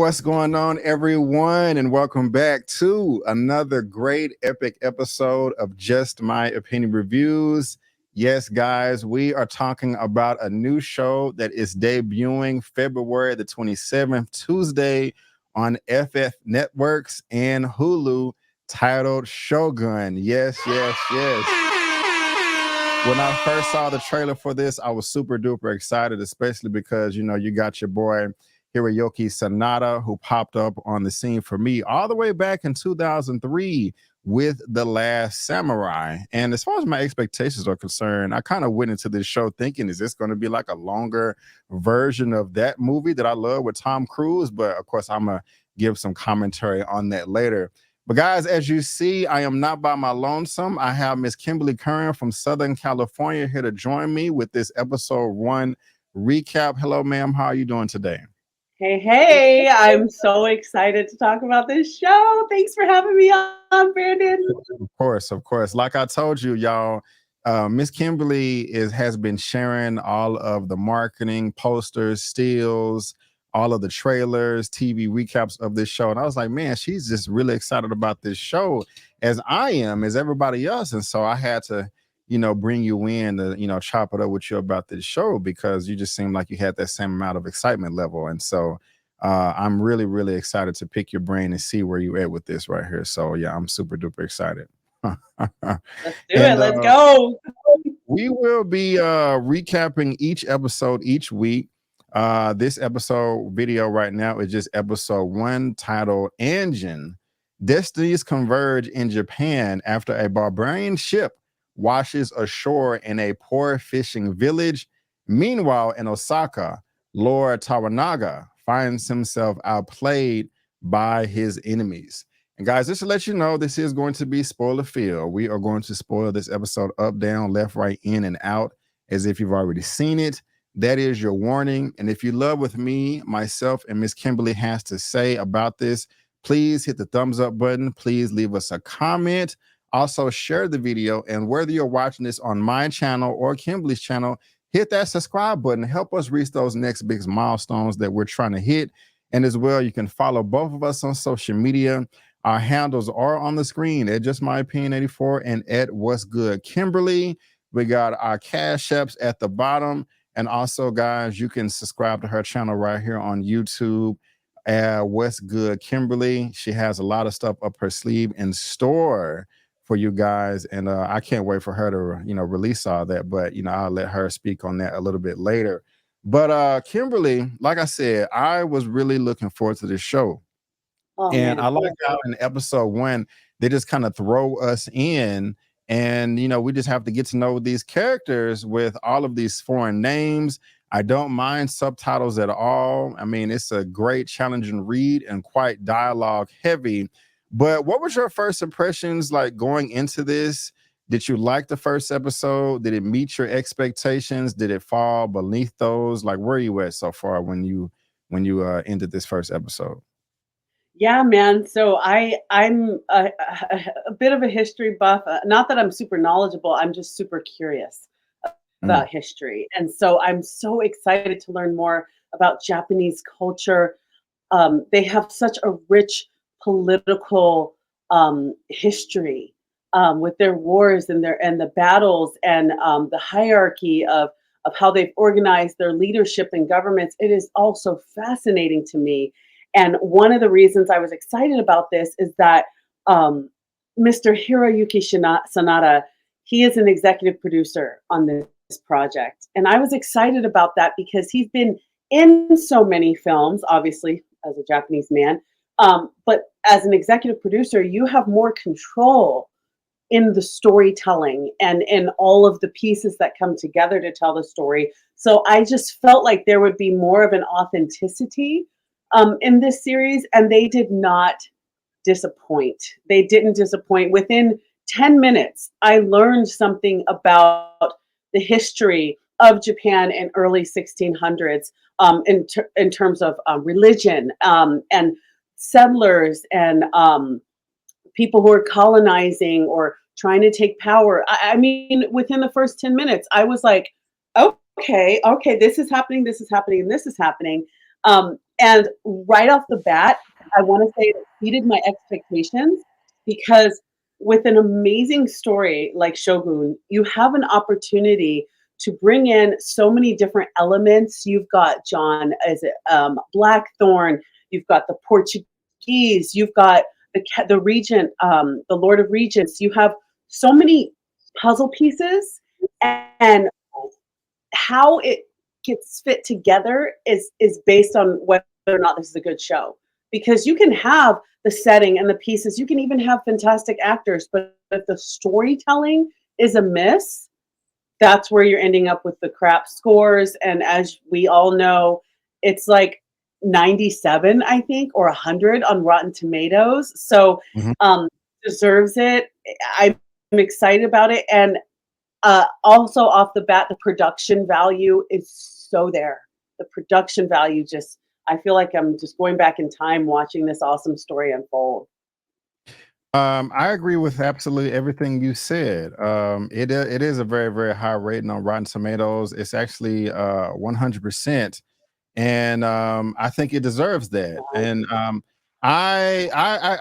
what's going on, everyone? And welcome back to another great epic episode of Just My Opinion Reviews. Yes, guys, we are talking about a new show that is debuting February the 27th, Tuesday on FF Networks and Hulu, titled Shogun. Yes, yes, yes. When I first saw the trailer for this, I was super duper excited, especially because, you got your boy Hiroyuki Sanada, who popped up on the scene for me all the way back in 2003 with The Last Samurai. And as far as my expectations are concerned, I kind of went into this show thinking, is this going to be like a longer version of that movie that I love with Tom Cruise? But of course, I'm going to give some commentary on that later. But guys, as you see, I am not by my lonesome. I have Miss Kimberly Curran from Southern California here to join me with this episode 1 recap. Hello, ma'am. How are you doing today? Hey, I'm so excited to talk about this show. Thanks for having me on, Brandon. Of course, of course. Like I told you, y'all, Miss Kimberly has been sharing all of the marketing, posters, stills, all of the trailers, TV recaps of this show. And I was like, man, she's just really excited about this show, as I am, as everybody else. And so I had to, bring you in to, chop it up with you about this show because you just seemed like you had that same amount of excitement level. And so I'm really, really excited to pick your brain and see where you at with this right here. So yeah, I'm super duper excited. Let's do it. And Let's go. we will be recapping each episode each week. This episode video right now is just episode 1, titled Anjin. Destinies converge in Japan after a barbarian ship washes ashore in a poor fishing village. Meanwhile, in Osaka, Lord Tawanaga finds himself outplayed by his enemies. And guys, just to let you know, this is going to be spoiler filled. We are going to spoil this episode up, down, left, right, in, and out, as if you've already seen it. That is your warning. And if you love what me, myself, and Miss Kimberly has to say about this, please hit the thumbs up button. Please leave us a comment. Also, share the video. And whether you're watching this on my channel or Kimberly's channel, hit that subscribe button. Help us reach those next big milestones that we're trying to hit. And as well, you can follow both of us on social media. Our handles are on the screen at Just My Opinion 84 and at What's Good Kimberly. We got our cash apps at the bottom. And also, guys, you can subscribe to her channel right here on YouTube at What's Good Kimberly. She has a lot of stuff up her sleeve in store for you guys. And I can't wait for her to, release all that. But, I'll let her speak on that a little bit later. But Kimberly, like I said, I was really looking forward to this show. Oh, And man. I like how in episode 1, they just kind of throw us in and, we just have to get to know these characters with all of these foreign names. I don't mind subtitles at all. I mean, it's a great challenging read and quite dialogue heavy. But what was your first impressions like going into this? Did you like the first episode? Did it meet your expectations? Did it fall beneath those? Like, where are you at so far when you ended this first episode? Yeah, man. So I'm a bit of a history buff. Not that I'm super knowledgeable. I'm just super curious Mm, about history, and so I'm so excited to learn more about Japanese culture. They have such a rich political history with their wars and the battles and the hierarchy of how they've organized their leadership and governments. It is also fascinating to me. And one of the reasons I was excited about this is that Mr. Hiroyuki Sanada, he is an executive producer on this project. And I was excited about that because he's been in so many films, obviously, as a Japanese man. But as an executive producer, you have more control in the storytelling and in all of the pieces that come together to tell the story. So I just felt like there would be more of an authenticity in this series, and they did not disappoint. They didn't disappoint. Within 10 minutes, I learned something about the history of Japan in early 1600s in terms of religion and settlers and people who are colonizing or trying to take power. I mean, within the first 10 minutes, I was like, okay, this is happening, this is happening, and this is happening. And right off the bat, I want to say it exceeded my expectations because with an amazing story like Shogun, you have an opportunity to bring in so many different elements. You've got John, is it Blackthorne? You've got the Portuguese. You've got the regent, the Lord of Regents. You have so many puzzle pieces, and how it gets fit together is based on whether or not this is a good show. Because you can have the setting and the pieces, you can even have fantastic actors, but if the storytelling is amiss, that's where you're ending up with the crap scores. And as we all know, it's like 97, I think, or 100 on Rotten Tomatoes. So Mhm. deserves it. I'm excited about it. And also off the bat, the production value is so there. The production value just, I feel like I'm just going back in time watching this awesome story unfold. I agree with absolutely everything you said. It is a very, very high rating on Rotten Tomatoes. It's actually 100%, and I think it deserves that. And I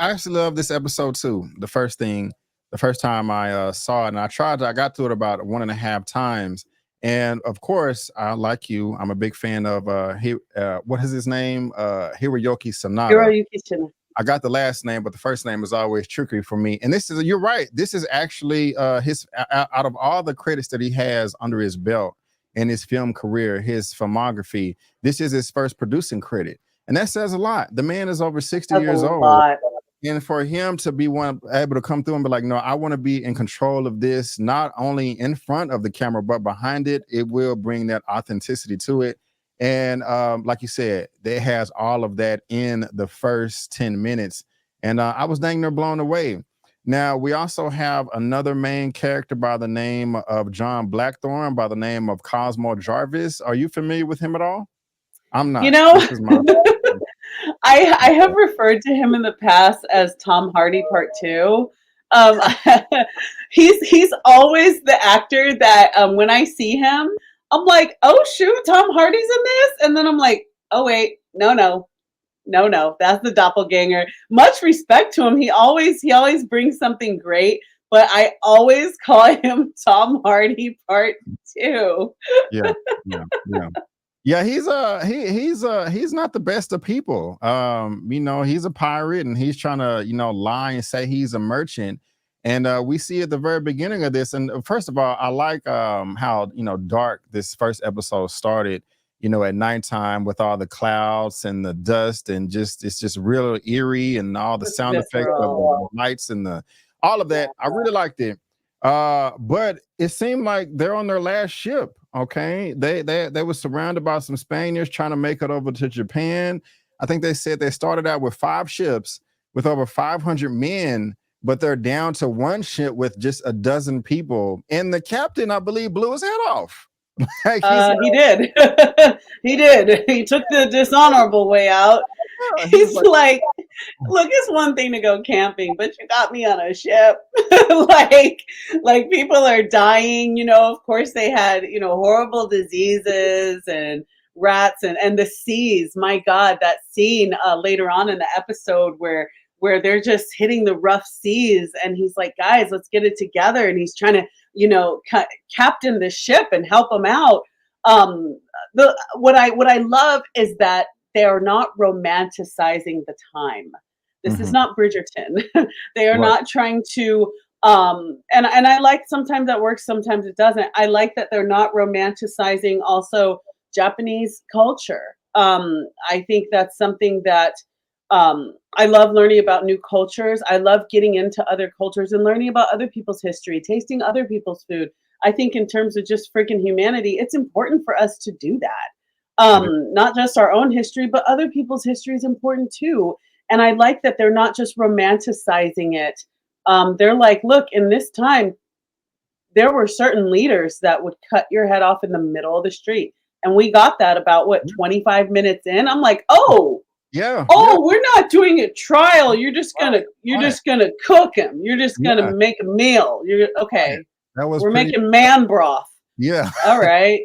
actually love this episode too. The first time I saw it, and I got through it about 1.5 times. And of course, I like you. I'm a big fan of what is his name? Hiroyuki Sanada. Hiroyuki Shina. I got the last name, but the first name is always trickery for me. And this is, you're right. This is actually his, out of all the credits that he has under his belt in his film career, his filmography, this is his first producing credit. And that says a lot. The man is over 60 That's a years old. lot. And for him to be able to come through and be like, no, I want to be in control of this, not only in front of the camera, but behind it, it will bring that authenticity to it. And like you said, it has all of that in the first 10 minutes. And I was dang near blown away. Now, we also have another main character by the name of John Blackthorne, by the name of Cosmo Jarvis. Are you familiar with him at all? I'm You not. know, This is my I have referred to him in the past as Tom Hardy Part Two. Um, he's always the actor that when I see him, I'm like, oh shoot, Tom Hardy's in this, and then I'm like, oh wait, no, that's the doppelganger. Much respect to him. He always brings something great, but I always call him Tom Hardy Part Two. yeah, yeah. Yeah, he's not the best of people. He's a pirate and he's trying to, lie and say he's a merchant. And we see at the very beginning of this. And first of all, I like how dark this first episode started, at nighttime with all the clouds and the dust and it's just real eerie and all the It's sound effects of visceral. the lights and all of that. I really liked it. But it seemed like they're on their last ship. Okay, they were surrounded by some Spaniards trying to make it over to Japan. I think they said they started out with 5 ships with over 500 men, but they're down to 1 ship with just a dozen people. And the captain, I believe, blew his head off. Like He did. He did. He took the dishonorable way out. he's He's like, look, it's one thing to go camping, but you got me on a ship. like, like people are dying, of course they had, horrible diseases and rats and the seas. My God, that scene later on in the episode where they're just hitting the rough seas and he's like, guys, let's get it together. And he's trying to, captain the ship and help them out. What I love is that they are not romanticizing the time. This is not Bridgerton. They are right. not trying to and I like sometimes that works, sometimes it doesn't. I like that they're not romanticizing also Japanese culture. I think that's something that I love learning about new cultures. I love getting into other cultures and learning about other people's history, tasting other people's food. I think in terms of just freaking humanity, it's important for us to do that. Not just our own history, but other people's history is important too. And I like that they're not just romanticizing it. They're like, look, in this time, there were certain leaders that would cut your head off in the middle of the street. And we got that about 25 minutes in. I'm like, Yeah. we're not doing a trial. You're just gonna cook him. You're just gonna make a meal. You're okay. That was We're pretty. making man broth. Yeah. All right.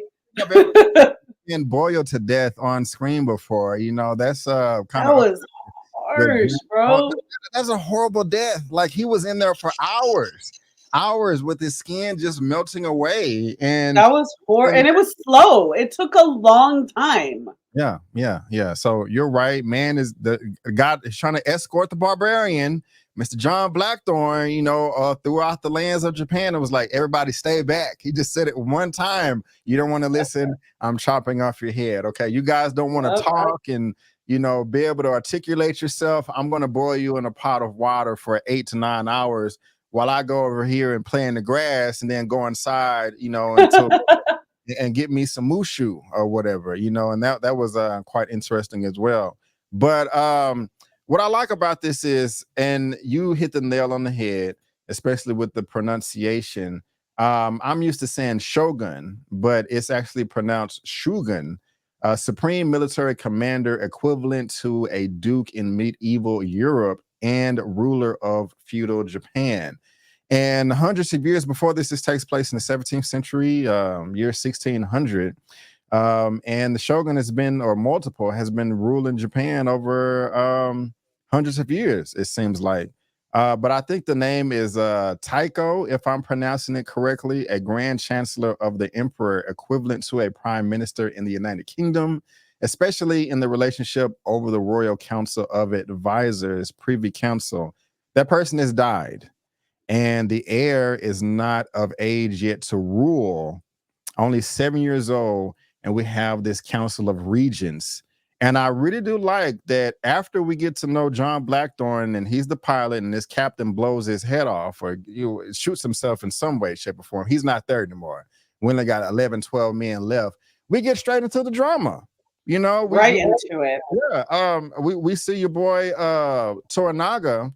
Yeah, been boiled to death on screen before. You know, that's kind That of was harsh, bro. that's a horrible death. Like he was in there for hours with his skin just melting away. And That was and it was slow. It took a long time. yeah. So you're right. Man is the God is trying to escort the barbarian, Mr. John Blackthorne, you know, throughout the lands of Japan. It was like, everybody stay back. He just said it one time. You don't want to listen. I'm chopping off your head. Okay. You guys don't want to talk and, you know, be able to articulate yourself. I'm going to boil you in a pot of water for 8 to 9 hours while I go over here and play in the grass and then go inside, you know, until and get me some mushu or whatever, you know, and that was quite interesting as well. But what I like about this is, and you hit the nail on the head, especially with the pronunciation. I'm used to saying Shogun, but it's actually pronounced Shogun, supreme military commander equivalent to a duke in medieval Europe and ruler of feudal Japan. And hundreds of years before this takes place in the 17th century, year 1600. And the shogun has been, or multiple, has been ruling Japan over hundreds of years, it seems like. But I think the name is Taiko, if I'm pronouncing it correctly, a Grand Chancellor of the Emperor, equivalent to a Prime Minister in the United Kingdom, especially in the relationship over the Royal Council of Advisors, Privy Council. That person has died, and the heir is not of age yet to rule, only 7 years old, and we have this council of regents. And I really do like that after we get to know John Blackthorne and he's the pilot and this captain blows his head off or shoots himself in some way, shape, or form. He's not there anymore. We only got 11, 12 men left. We get straight into the drama. You know, into it. Yeah. We see your boy Toranaga,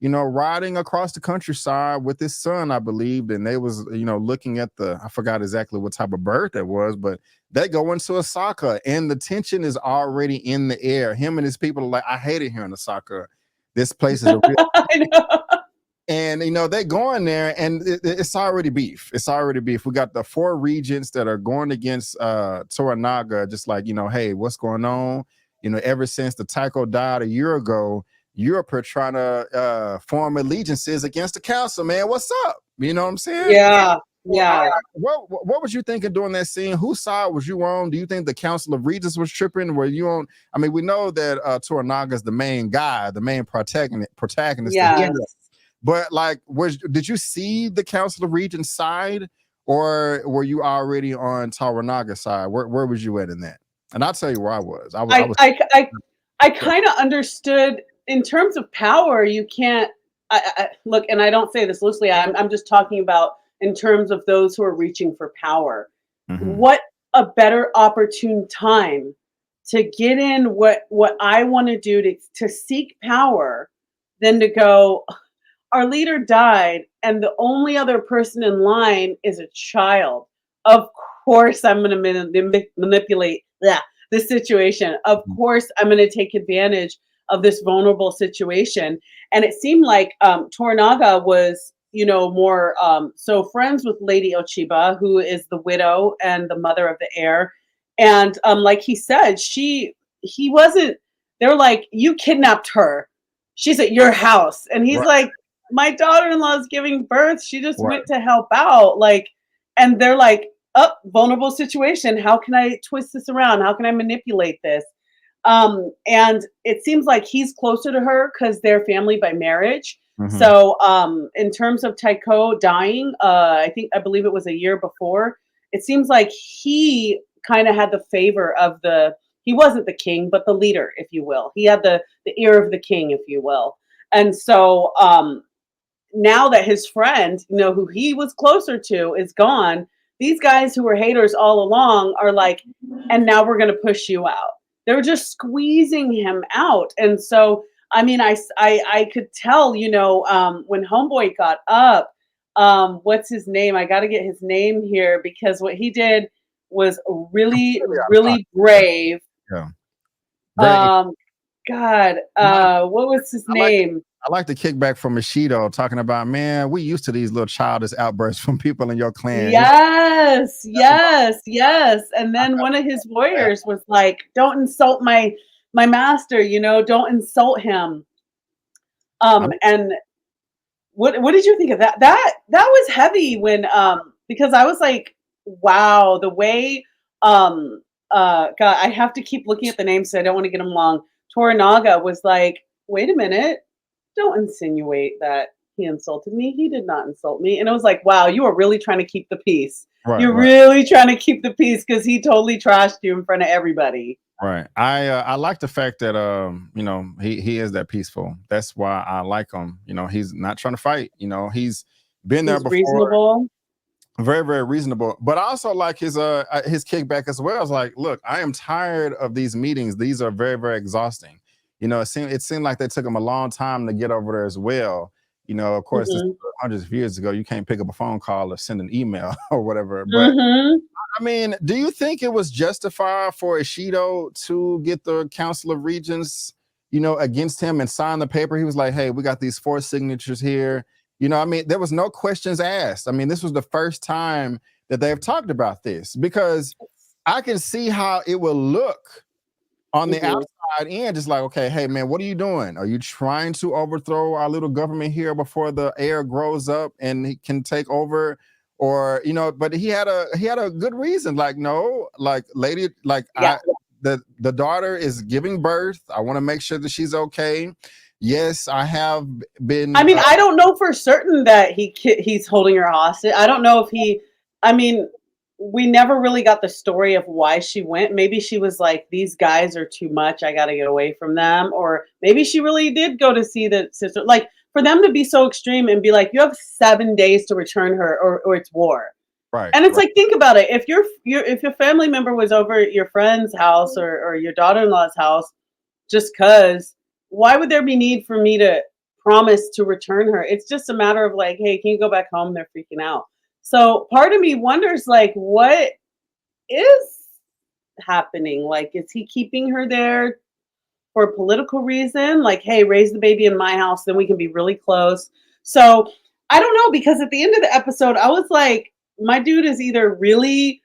you know, riding across the countryside with his son, I believe, and they was, you know, looking at I forgot exactly what type of bird that was, but they go into Osaka and the tension is already in the air. Him and his people are like, I hate it here in Osaka. This place is a real I know. And, you know, they go in there and it's already beef. It's already beef. We got the 4 regents that are going against Toranaga, just like, you know, hey, what's going on? You know, ever since the Taiko died a year ago, Europe are trying to form allegiances against the council, man. What's up? You know what I'm saying? Yeah. What was you thinking during that scene? Whose side was you on? Do you think the Council of Regents was tripping? Were you on? I mean, we know that Toranaga is the main guy, the main protagonist. Yes. But like, did you see the Council of Regents side, or were you already on Toranaga's side? Where was you at in that? And I'll tell you where I was. I kind of understood in terms of power. You can't look, and I don't say this loosely. I'm just talking about in terms of those who are reaching for power. Mm-hmm. What a better opportune time to get in what I want to do to seek power than to go, our leader died and the only other person in line is a child. Of course I'm going to manipulate this situation. Of course I'm going to take advantage of this vulnerable situation. And it seemed like Toranaga was, you know, more so friends with Lady Ochiba, who is the widow and the mother of the heir. And like he said, he wasn't, they're like, you kidnapped her. She's at your house. And he's like, my daughter-in-law is giving birth. She just went to help out. Like, and they're like, vulnerable situation. How can I twist this around? How can I manipulate this? And it seems like he's closer to her because they're family by marriage. Mm-hmm. So in terms of Taiko dying, I believe it was a year before, it seems like he kind of had the favor of he wasn't the king, but the leader, if you will. He had the ear of the king, if you will. And so now that his friend, you know, who he was closer to is gone, these guys who were haters all along are like, and now we're going to push you out. They're just squeezing him out. And so, I mean, I could tell, you know, when Homeboy got up, what's his name? I got to get his name here because what he did was really, really brave. Yeah. God, what was his name? I like the kickback from Ishido talking about, man, we used to these little childish outbursts from people in your clan. Yes, That's about yes, yes. And then one of his that. warriors was like, "Don't insult my master, you know, don't insult him." I, And what did you think of that? That was heavy when because I was like, wow, the way God, I have to keep looking at the names so I don't want to get them wrong. Toranaga was like, wait a minute, don't insinuate that he insulted me. He did not insult me. And it was like, wow, you are really trying to keep the peace. right, You're right. really trying to keep the peace because he totally trashed you in front of everybody. Right. I like the fact that you know, he is that peaceful. That's why I like him. You know, he's not trying to fight. You know, he's been there He's before. reasonable. Very, very reasonable. But I also like his kickback as well. I was like, look, I am tired of these meetings. These are very, very exhausting. You know, it seemed like they took him a long time to get over there as well. You know, of course, this Hmm. hundreds of years ago, you can't pick up a phone call or send an email or whatever. But Hmm. I mean, do you think it was justified for Ishido to get the Council of Regents, you know, against him and sign the paper? He was like, hey, we got these 4 signatures here. You know, I mean, there was no questions asked. I mean, this was the first time that they've talked about this because I can see how it will look on the Hmm. outside in, just like, okay, hey man, what are you doing? Are you trying to overthrow our little government here before the heir grows up and he can take over? Or, you know, but he had a good reason. Like, no, like lady, like Yeah. the daughter is giving birth. I want to make sure that she's okay. Yes, I have I been mean, I don't know for certain that he's holding her hostage. I don't know if he. I mean, we never really got the story of why she went. Maybe she was like, "These guys are too much. I got to get away from them," or maybe she really did go to see the sister. Like for them to be so extreme and be like, "You have 7 days to return her, or it's war." right, And it's right, like, think about it. If if your family member was over at your friend's house or your daughter-in-law's house just cause, why would there be need for me to promise to return her? It's just a matter of like, hey, can you go back home? They're freaking out. So part of me wonders like what is happening? Like, is he keeping her there for a political reason? Like, hey, raise the baby in my house, then we can be really close. So I don't know, because at the end of the episode, I was like, my dude is either really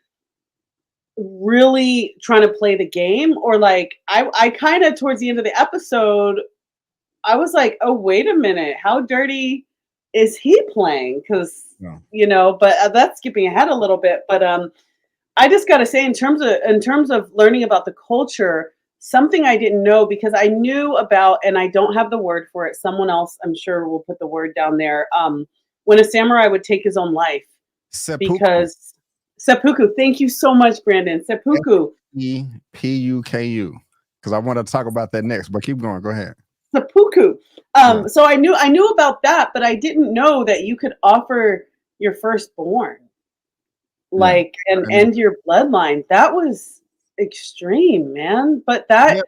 trying to play the game or like I kind of towards the end of the episode I was like, "Oh, wait a minute. How dirty is he playing?" Cuz no. but that's skipping ahead a little bit, but I just got to say in terms of learning about the culture, something I didn't know because I knew about and I don't have the word for it. Someone else I'm sure will put the word down there. When a samurai would take his own life Seppuku. because seppuku. Thank you so much, Brandon. Seppuku. Sepuku. Because I want to talk about that next, but keep going. Go ahead. Seppuku. Yeah. So I knew about that, but I didn't know that you could offer your firstborn, Yeah. like, and And end your bloodline. That was extreme, man. But yeah,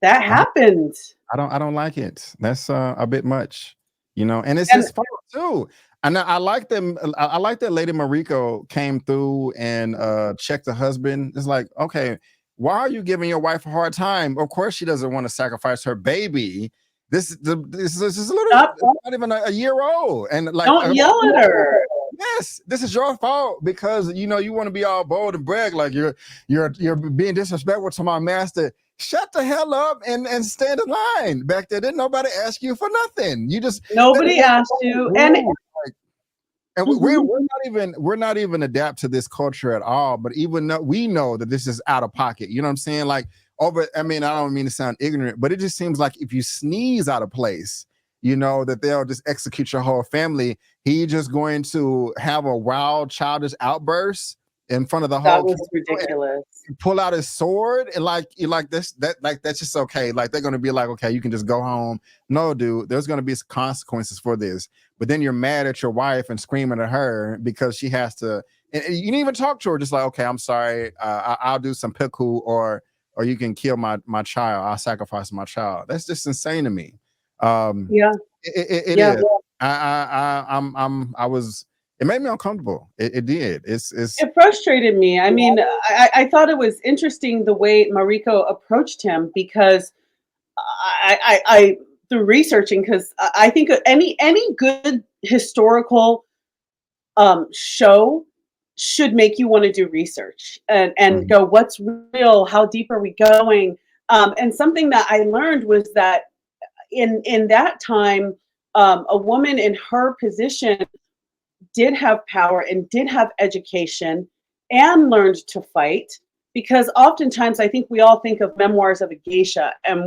that I don't, happened, I don't like it. That's a bit much, you know, and it's and his fault too. And I like them. I like that Lady Mariko came through and checked the husband. It's like, okay, why are you giving your wife a hard time? Of course, she doesn't want to sacrifice her baby. This is a little, stop. it's not even a year old, and like, Don't yell at her. yes, this is your fault because you know you want to be all bold and brag like you're being disrespectful to my master. Shut the hell up and stand in line. Back there, didn't nobody ask you for nothing. You just Nobody asked you, and and we're, mhm, we're not even adapt to this culture at all. But even though we know that this is out of pocket, you know what I'm saying? Like over, I mean, I don't mean to sound ignorant, but it just seems like if you sneeze out of place, you know that they'll just execute your whole family. He just going to have a wild, childish outburst in front of the that whole was council ridiculous. pull out his sword and like you like this that like that's just okay. Like they're gonna be like, okay, you can just go home. No, dude, there's gonna be consequences for this. But then you're mad at your wife and screaming at her because she has to. And you didn't even talk to her. Just like, okay, I'm sorry. I'll do some pickle, or you can kill my child. I'll sacrifice my child. That's just insane to me. Um, Yeah, it yeah. is. I was. It made me uncomfortable. It did. It's It frustrated me. I mean, I thought it was interesting the way Mariko approached him because I through researching, because I think any good historical show should make you want to do research and Mhm. go, what's real? How deep are we going? And something that I learned was that in that time, a woman in her position did have power and did have education and learned to fight, because oftentimes I think we all think of memoirs of a geisha, and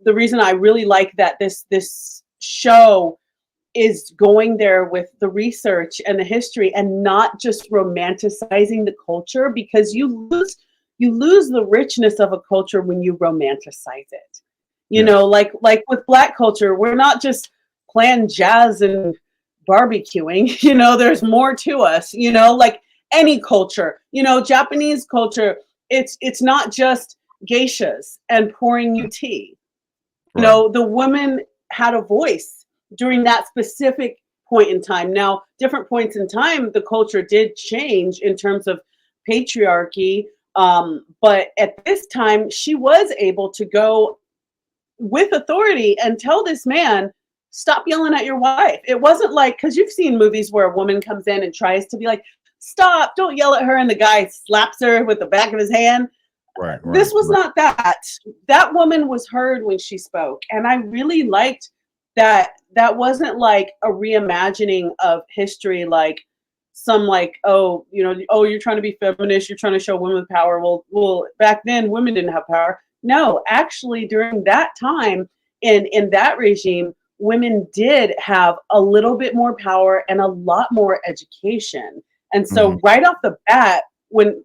the reason I really like that this show is going there with the research and the history and not just romanticizing the culture, because you lose the richness of a culture when you romanticize it. Yes. Like with Black culture, we're not just playing jazz and barbecuing. There's more to us. Like any culture. Japanese culture. It's not just geishas and pouring you tea. Right. The women had a voice during that specific point in time. Now, different points in time, the culture did change in terms of patriarchy. But at this time, she was able to go with authority and tell this man, stop yelling at your wife. It wasn't like, because you've seen movies where a woman comes in and tries to be like, stop, don't yell at her, and the guy slaps her with the back of his hand. Right. Right. This was Right. not that. That woman was heard when she spoke. And I really liked that that wasn't like a reimagining of history, like some like, oh, you're trying to be feminist, you're trying to show women power. Well, back then women didn't have power. No, actually during that time in that regime, women did have a little bit more power and a lot more education. And Mhm. so right off the bat, when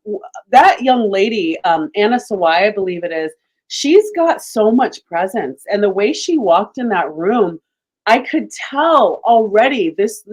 that young lady, Anna Sawai, I believe it is, she's got so much presence. And the way she walked in that room, I could tell already this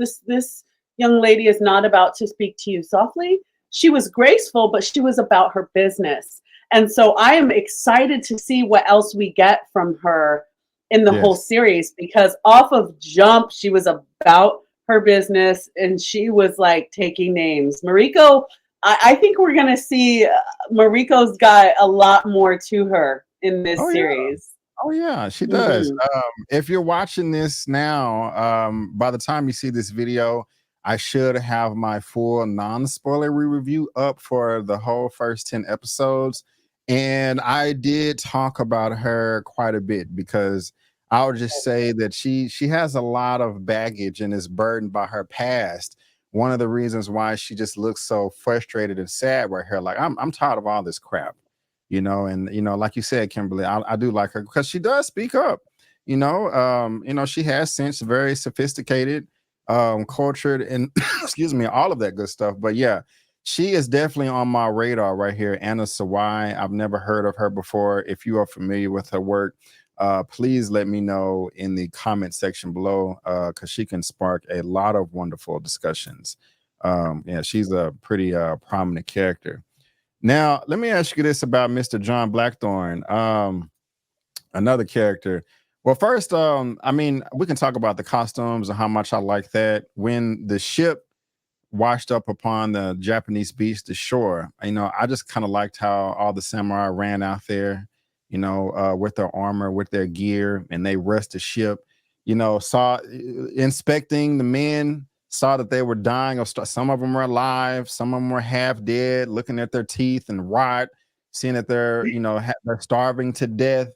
young lady is not about to speak to you softly. She was graceful, but she was about her business. And so I am excited to see what else we get from her in the whole Yes. series, because off of jump, she was about her business and she was like taking names. Mariko, I think we're gonna see Mariko's got a lot more to her in Oh this yeah. series. Oh yeah, she does. Mhm. If you're watching this now, by the time you see this video, I should have my full non-spoilery review up for the whole first 10 episodes. And I did talk about her quite a bit because I would just say that she has a lot of baggage and is burdened by her past. One of the reasons why she just looks so frustrated and sad right here, like I'm tired of all this crap, and like you said, Kimberly, I do like her because she does speak up. She has sense, very sophisticated, cultured, and excuse me, all of that good stuff. But yeah, she is definitely on my radar right here. Anna Sawai. I've never heard of her before. If you are familiar with her work, please let me know in the comment section below, because she can spark a lot of wonderful discussions. Yeah, she's a pretty prominent character. Now, let me ask you this about Mr. John Blackthorne, another character. Well, first, I mean, we can talk about the costumes and how much I like that. When the ship washed up upon the Japanese beach, the shore, I just kind of liked how all the samurai ran out there, with their armor, with their gear, and they rushed the ship, saw inspecting the men, saw that they were dying, or some of them were alive, some of them were half dead, looking at their teeth and rot, seeing that they're starving to death,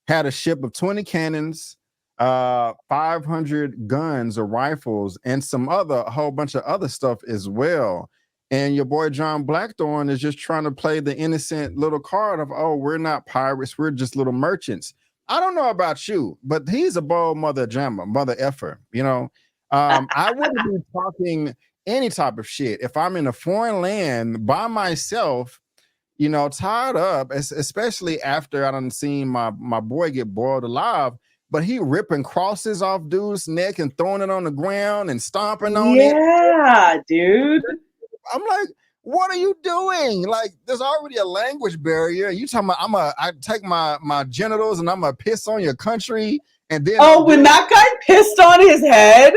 had a ship of 20 cannons, 500 guns or rifles, and a whole bunch of other stuff as well. And your boy John Blackthorne is just trying to play the innocent little card of, oh, we're not pirates, we're just little merchants. I don't know about you, but he's a bold mother jammer, mother effer. I wouldn't be talking any type of shit if I'm in a foreign land by myself, tied up, especially after I done seen my boy get boiled alive. But he ripping crosses off dude's neck and throwing it on the ground and stomping on it. Yeah, dude. I'm like, what are you doing? Like, there's already a language barrier. You talking about I take my genitals and I'm gonna piss on your country and then Oh, when that guy pissed on his head,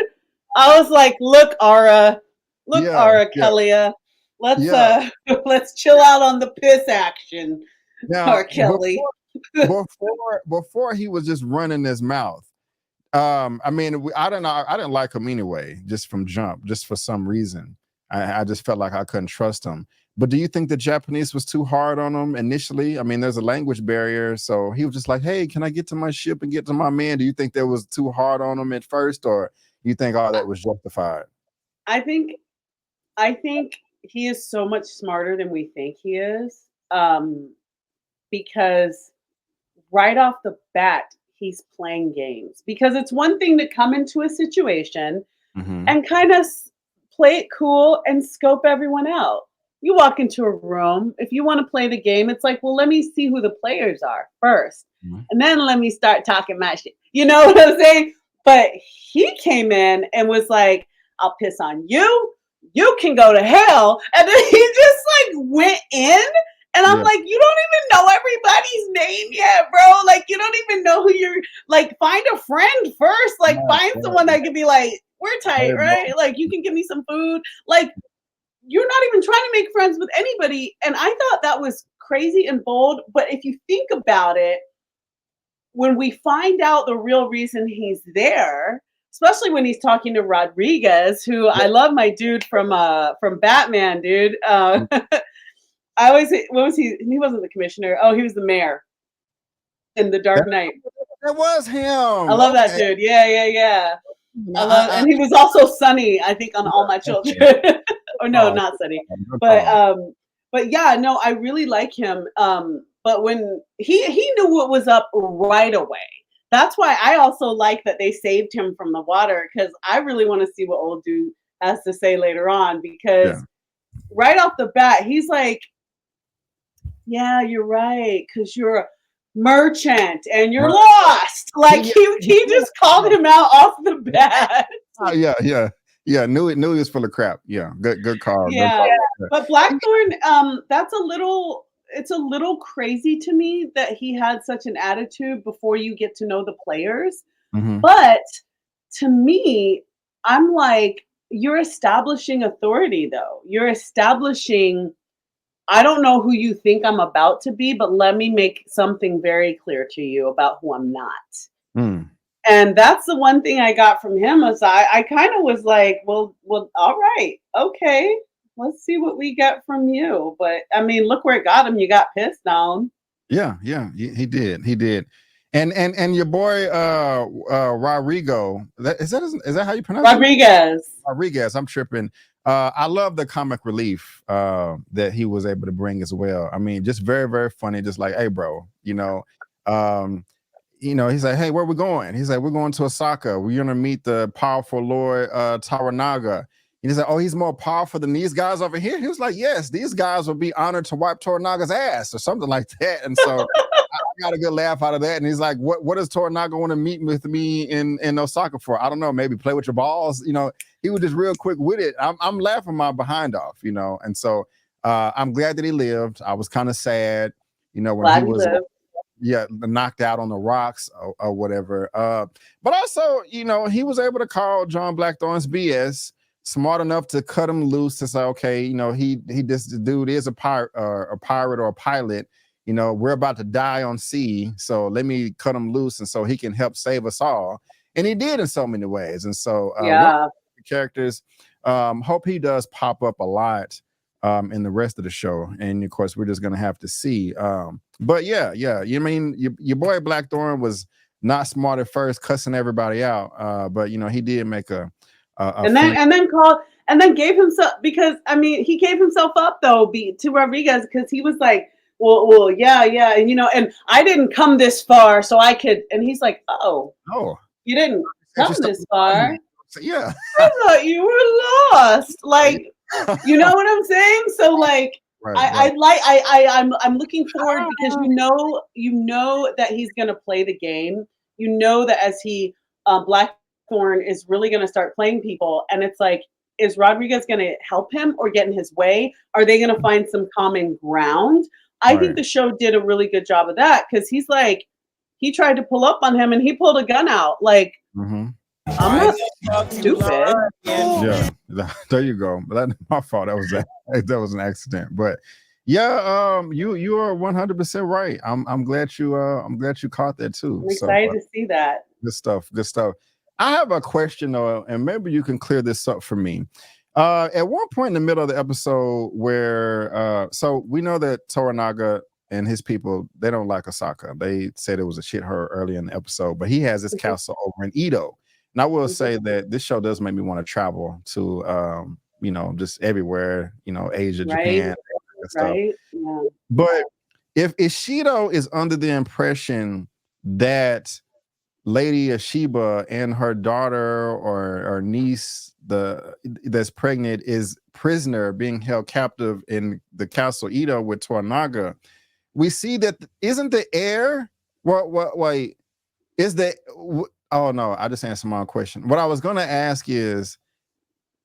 I was like, look, yeah, Ara yeah, Kelly, let's yeah. let's chill out on the piss action, Now R. Kelly. before he was just running his mouth. I mean, I don't know. I didn't like him anyway, just from jump, just for some reason. I just felt like I couldn't trust him. But do you think the Japanese was too hard on him initially? I mean, there's a language barrier, so he was just like, "Hey, can I get to my ship and get to my man?" Do you think that was too hard on him at first, or you think all that was justified? I think he is so much smarter than we think he is. Because right off the bat, he's playing games. Because it's one thing to come into a situation Mm-hmm. and kind of play it cool and scope everyone out. You walk into a room, if you want to play the game, it's like, well, let me see who the players are first. Mm-hmm. And then let me start talking my shit. You know what I'm saying? But he came in and was like, I'll piss on you. You can go to hell. And then he just like went in. And I'm like, you don't even know everybody's name yet, bro. Like, you don't even know who you're like, find a friend first. Like, find someone that can be like, we're tight, right? Like, you can give me some food. Like, you're not even trying to make friends with anybody. And I thought that was crazy and bold. But if you think about it, when we find out the real reason he's there, especially when he's talking to Rodriguez, who I love, my dude from Batman, dude. I always, what was he? He wasn't the commissioner. Oh, he was the mayor in The Dark Knight. That was him. I love that dude. Yeah. I love, and he was also Sonny, I think, on All My Children. Or no, not Sonny. But yeah, no, I really like him. But when he knew what was up right away. That's why I also like that they saved him from the water, because I really want to see what old dude has to say later on, because right off the bat, he's like, yeah, you're right, because you're a merchant and you're lost. Like he just called him out off the bat. Oh, yeah. Knew he was full of crap. Yeah, good call. Yeah, but Blackthorne, it's a little crazy to me that he had such an attitude before you get to know the players. Mm-hmm. But to me, I'm like, you're establishing authority, though. You're establishing, I don't know who you think I'm about to be, but let me make something very clear to you about who I'm not. Mm. And that's the one thing I got from him, was I kind of was like, well, all right, okay, let's see what we get from you. But I mean, look where it got him. You got pissed down. Yeah, he did. And your boy Rodrigo, is that how you pronounce it? Rodriguez. I'm tripping. I love the comic relief that he was able to bring as well. I mean, just very, very funny. Just like, hey, bro, he's like, hey, where we going? He's like, we're going to Osaka. We're gonna meet the powerful Lord Toranaga. And he's like, oh, he's more powerful than these guys over here. He was like, yes, these guys will be honored to wipe Toranaga's ass or something like that. And so I got a good laugh out of that. And he's like, what does Toranaga want to meet with me in Osaka for? I don't know, maybe play with your balls. He was just real quick with it. I'm laughing my behind off, And so I'm glad that he lived. I was kind of sad, when he was knocked out on the rocks or whatever. But also, he was able to call John Blackthorne's BS, smart enough to cut him loose to say, okay, this dude is a pirate or a pilot. We're about to die on sea, so let me cut him loose, and so he can help save us all. And he did in so many ways. And so characters, hope he does pop up a lot in the rest of the show. And of course, we're just gonna have to see. But yeah, you mean your boy Blackthorne was not smart at first, cussing everybody out. But he did make a and then gave himself, because I mean, he gave himself up though to Rodriguez, because he was like, well, yeah, and I didn't come this far, so I could. And he's like, oh, you didn't come this far. Yeah, I thought you were lost. Like, you know what I'm saying? So like, I'm looking forward, because you know that he's gonna play the game. You know that as he Blackthorne is really gonna start playing people, and it's like, is Rodriguez gonna help him or get in his way? Are they gonna find some common ground? I think the show did a really good job of that, because he's like, he tried to pull up on him and he pulled a gun out. Like, I'm not stupid. Yeah, there you go. But that's my fault. That was an accident. But Yeah, you are 100% right. I'm glad you caught that too. I'm So excited to see that. good stuff. Good stuff. I have a question though, and maybe you can clear this up for me. At one point in the middle of the episode, where so we know that Toranaga and his people, they don't like Osaka. They said it was a shit her early in the episode, but he has this Mhm, castle over in Edo. And I will mhm. say that this show does make me want to travel to just everywhere, Asia, Right, Japan, and stuff. right. Yeah. But if Ishido is under the impression that Lady Ashiba and her daughter or niece, that's pregnant, is prisoner being held captive in the castle Edo with Toranaga, we see that isn't the heir. What wait is the oh no, I just answered my own question. What I was gonna ask is,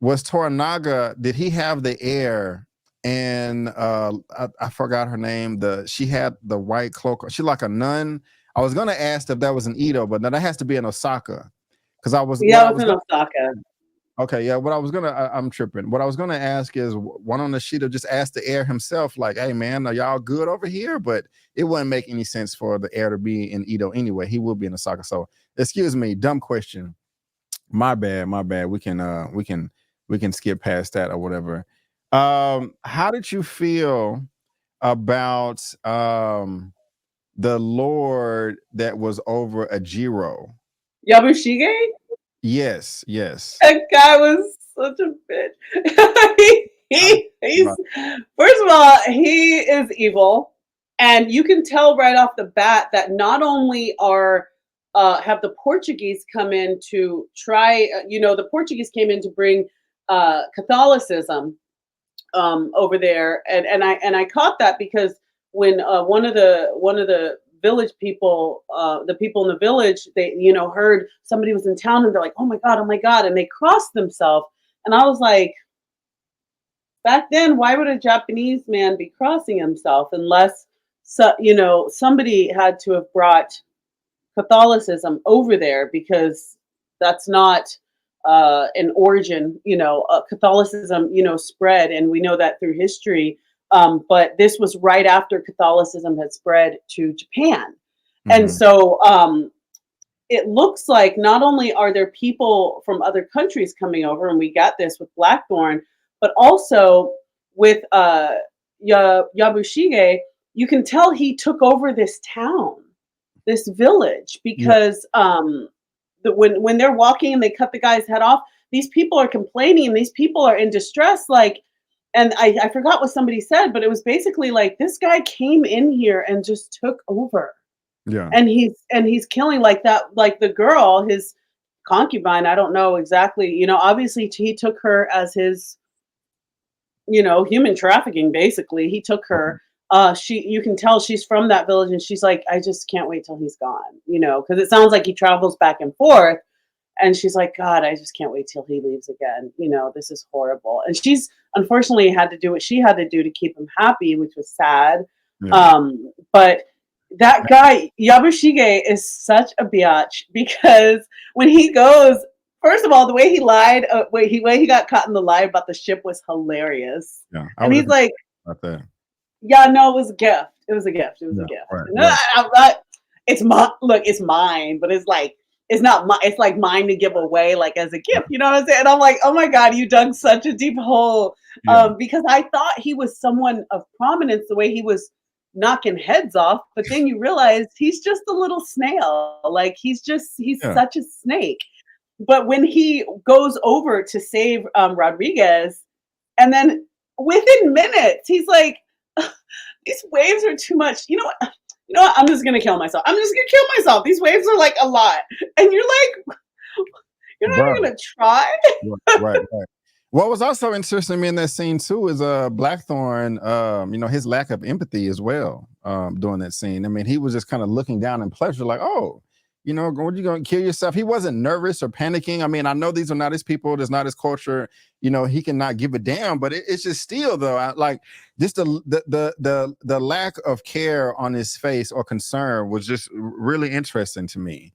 was Toranaga, did he have the heir? And I forgot her name. She had the white cloak. She like a nun. I was gonna ask if that was in Edo, but no, that has to be in Osaka. Because I was what Yeah, I it was was in gonna Osaka. okay, yeah. What I was gonna I'm tripping. What I was gonna ask is one on the sheet of just ask the heir himself, like, hey man, are y'all good over here? But it wouldn't make any sense for the heir to be in Edo anyway. He will be in Osaka. So excuse me, dumb question. My bad, my bad. We can skip past that or whatever. How did you feel about the lord that was over Ajiro? Yabushige? Yes, yes. That guy was such a bitch. I- He's first of all, he is evil, and you can tell right off the bat that not only are have the Portuguese come in to try, the Portuguese came in to bring Catholicism over there, and I caught that because when one of the village people, the people in the village, they heard somebody was in town, and they're like, oh my god, and they crossed themselves, and I was like, back then, why would a Japanese man be crossing himself unless somebody had to have brought Catholicism over there because that's not an origin. Catholicism, spread, and we know that through history. But this was right after Catholicism had spread to Japan, and Mhm. so it looks like not only are there people from other countries coming over, and we got this with Blackthorne, but also with Yabushige, you can tell he took over this town, this village, Yeah. because when they're walking and they cut the guy's head off, these people are complaining and these people are in distress. Like, and I forgot what somebody said, but it was basically like this guy came in here and just took over, Yeah. and he's killing like that, like the girl, his concubine. I don't know exactly. Obviously he took her as his, human trafficking. Basically, he took Okay. her. You can tell she's from that village, and she's like, I just can't wait till he's gone. Because it sounds like he travels back and forth, and she's like, God, I just can't wait till he leaves again. This is horrible. And she's unfortunately had to do what she had to do to keep him happy, which was sad. Yeah. But that guy, Yabushige, is such a biatch because when he goes, first of all, the way he lied, way he got caught in the lie about the ship was hilarious. Yeah. I And was he's like, about that. yeah, no, it was a gift. It was a gift. It was a Yeah. gift. Right. No, Right. I'm not, it's my look, it's mine, but it's like it's not my it's like mine to give away like as a gift. You know what I'm saying? And I'm like, oh my God, you dug such a deep hole. Yeah. Because I thought he was someone of prominence the way he was knocking heads off, but then you realize he's just a little snail. Like he's Yeah. such a snake. But when he goes over to save Rodriguez, and then within minutes, he's like, these waves are too much. You know what? You know what? I'm just gonna kill myself. I'm just gonna kill myself. These waves are like a lot. And you're like, you're not Bro. even gonna try. Right. Right. Right. What was also interesting to me in that scene too is Blackthorne, his lack of empathy as well, during that scene. I mean, he was just kind of looking down in pleasure, like, oh, what you gonna kill yourself? He wasn't nervous or panicking. I mean, I know these are not his people, there's not his culture, he cannot give a damn, but it's just still though, like just the lack of care on his face or concern was just really interesting to me.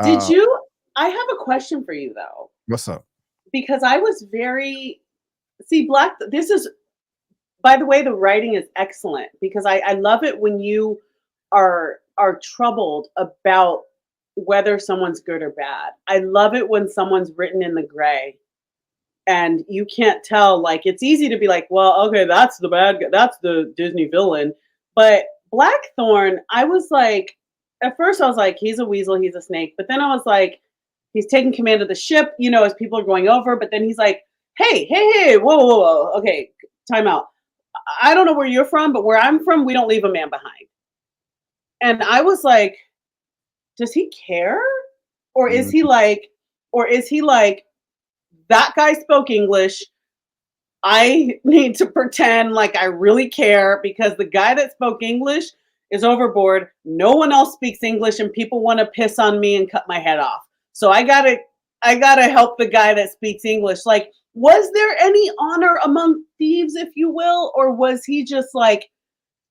Did Uh, you? I have a question for you though, what's up? because I was very see black. This is by the way, the writing is excellent because I love it when you are troubled about whether someone's good or bad. I love it when someone's written in the gray and you can't tell. Like it's easy to be like, well, okay, that's the bad guy, that's the Disney villain. But Blackthorne, I was like, at first I was like, he's a weasel, he's a snake. But then I was like, he's taking command of the ship, you know, as people are going over. But then he's like, hey, whoa, whoa, whoa. Okay, time out. I don't know where you're from, but where I'm from, we don't leave a man behind. And I was like, does he care? Or is he Mhm. like, or is he like, that guy spoke English. I need to pretend like I really care because the guy that spoke English is overboard. No one else speaks English and people want to piss on me and cut my head off. So I gotta help the guy that speaks English. Like, was there any honor among thieves, if you will, or was he just like,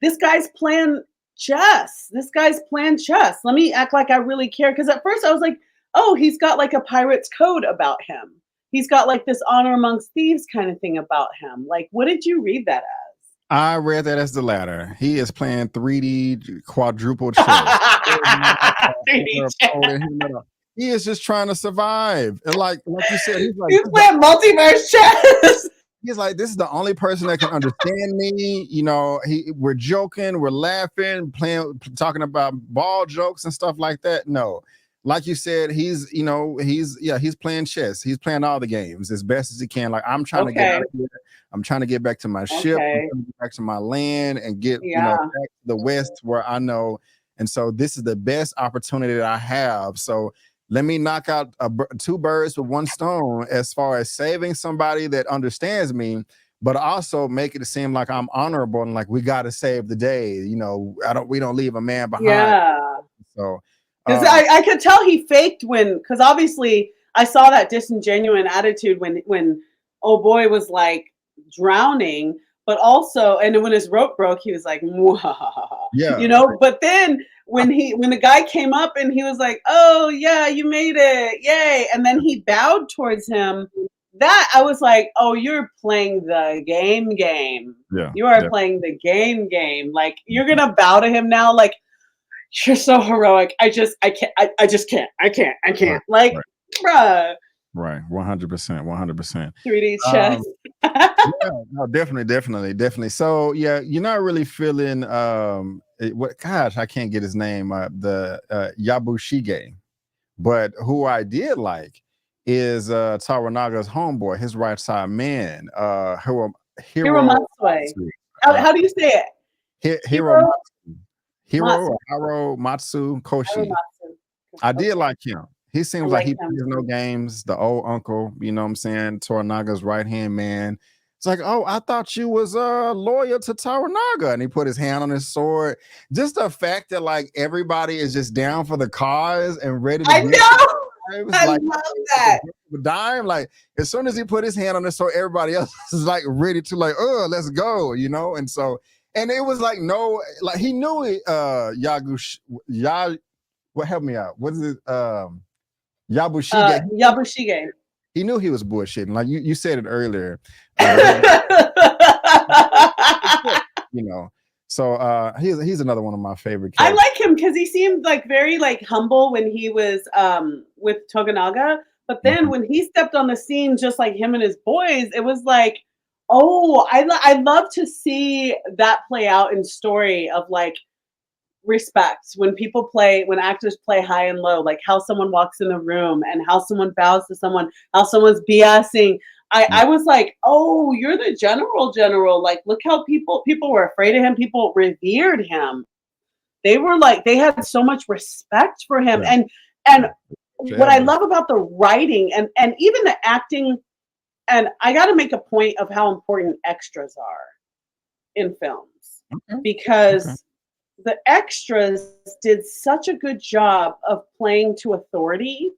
this guy's playing chess? This guy's playing chess. Let me act like I really care. Because at first I was like, oh, he's got like a pirate's code about him. He's got like this honor amongst thieves kind of thing about him. Like, what did you read that I read that as the latter. He is playing 3D quadruple as? chess. There's not a 3D hair of chess. code in him at all. He is just trying to survive. And like you said, He's playing multiverse chess. he's like, this is the only person that can understand me. You know, we're joking, we're laughing, playing, talking about ball jokes and stuff like that. No, like you said, he's playing chess. He's playing all the games as best as he can. Like I'm trying to get out Okay. of here. I'm trying to get back to my ship. I'm Okay. trying to get back to my land and get, Yeah. back to the West where I know. And so this is the best opportunity that I have. So let me knock out two birds with one stone as far as saving somebody that understands me, but also make it seem like I'm honorable and like we got to save the day. We don't leave a man behind. Yeah. So, Because um, I could tell he faked when, because obviously I saw that disingenuous attitude when oh boy was like drowning, but also, and then when his rope broke, he was like, "Mwahaha," yeah, But then when the guy came up and he was like, "Oh yeah, you made it, yay!" and then he bowed towards him, that I was like, "Oh, you're playing the game. yeah, You are yeah. playing the game. Like you're gonna bow to him now, like." You're so heroic. I can't. I just can't. I Right, can't. Like, right, bruh. right. 100%, 100%. 3D chess. Um, yeah, no, definitely. So yeah, you're not really feeling what gosh, I can't get his name, the Yabushige. But who I did like is Taranaga's homeboy, his right side man, Hiro Hiromatsue. Matsu. How do you say it? Hiro Hiro Matsu. Hiro Matsu. or Hiro Matsu Koshi. Hiromatsu. I did Okay. like him. He I seems like like he him. plays no games, the old uncle, you know what I'm saying? Toranaga's right hand man. It's like, oh, I thought you was loyal to Toranaga. And he put his hand on his sword. Just the fact that like everybody is just down for the cause and ready to I give know. lives, I like love at the that. drop of a dime. Like as soon as he put his hand on his sword, everybody else is like ready to like, oh, let's go, And so, and it was like no, like he knew it. What help me out? What is it? Yabushige. Yabushige. He knew he was bullshitting. Like you said it earlier. You know. So he's another one of my favorite I characters. like him because he seemed like very like humble when he was with Tokunaga, but then Mhm. when he stepped on the scene, just like him and his boys, it was like, oh, I love to see that play out in story of like respect when actors play high and low, like how someone walks in the room and how someone bows to someone, how someone's BSing. Yeah, I was like, oh, you're the general. Like, look how people were afraid of him. People revered him. They were like, they had so much respect for him. yeah, And yeah. For what I elders. love about the writing and even the acting, and I got to make a point of how important extras are in films Okay. Okay. because the extras did such a good job of playing to authority.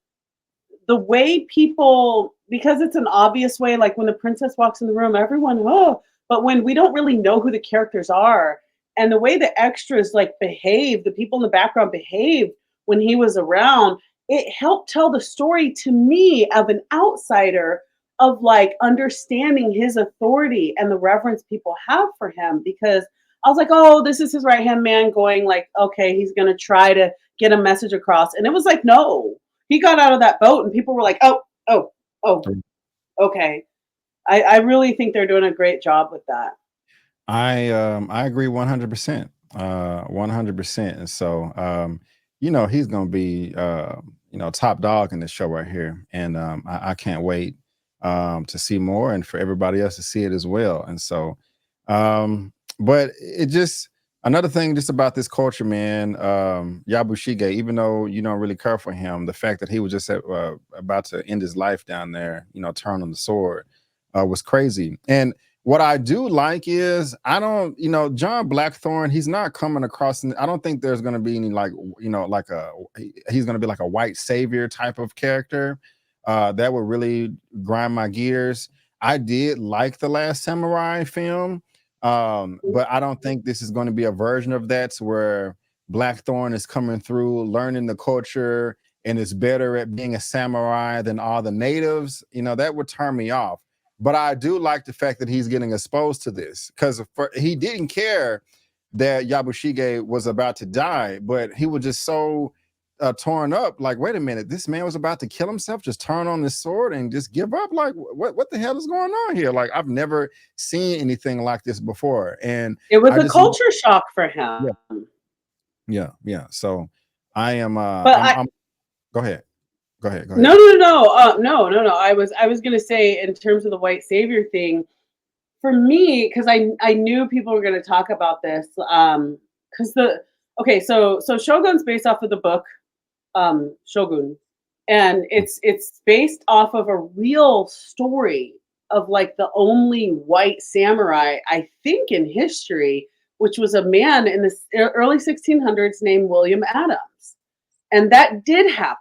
The way people, because it's an obvious way, like when the princess walks in the room, everyone, oh, but when we don't really know who the characters are, and the way the extras like behave, the people in the background behave when he was around, it helped tell the story to me of an outsider of like understanding his authority and the reverence people have for him, because I was like, oh, this is his right hand man going like, okay, he's gonna try to get a message across. And it was like, no, he got out of that boat and people were like, oh, oh, oh, okay. I really think they're doing a great job with that. I agree 100%. 100%. And so he's gonna be top dog in this show right here. And I can't wait to see more and for everybody else to see it as well. And so but it just another thing just about this culture, man, Yabushige, even though you don't really care for him, the fact that he was just about to end his life down there, turn on the sword, was crazy. And what I do like is I don't, John Blackthorne, he's not coming across. I don't think there's going to be any he's going to be like a white savior type of character that would really grind my gears. I did like the Last Samurai film, but I don't think this is going to be a version of that where Blackthorne is coming through, learning the culture, and is better at being a samurai than all the natives. That would turn me off. But I do like the fact that he's getting exposed to this, because he didn't care that Yabushige was about to die, but he was just so torn up. Like, wait a minute, this man was about to kill himself, just turn on this sword and just give up. Like, what the hell is going on here? Like, I've never seen anything like this before, and it was a culture shock for him. Yeah. So I am. Go ahead. No. I was gonna say, in terms of the white savior thing, for me, because I knew people were gonna talk about this. Because so Shogun's based off of the book Shogun, and it's based off of a real story of like the only white samurai, I think, in history, which was a man in the early 1600s named William Adams, and that did happen.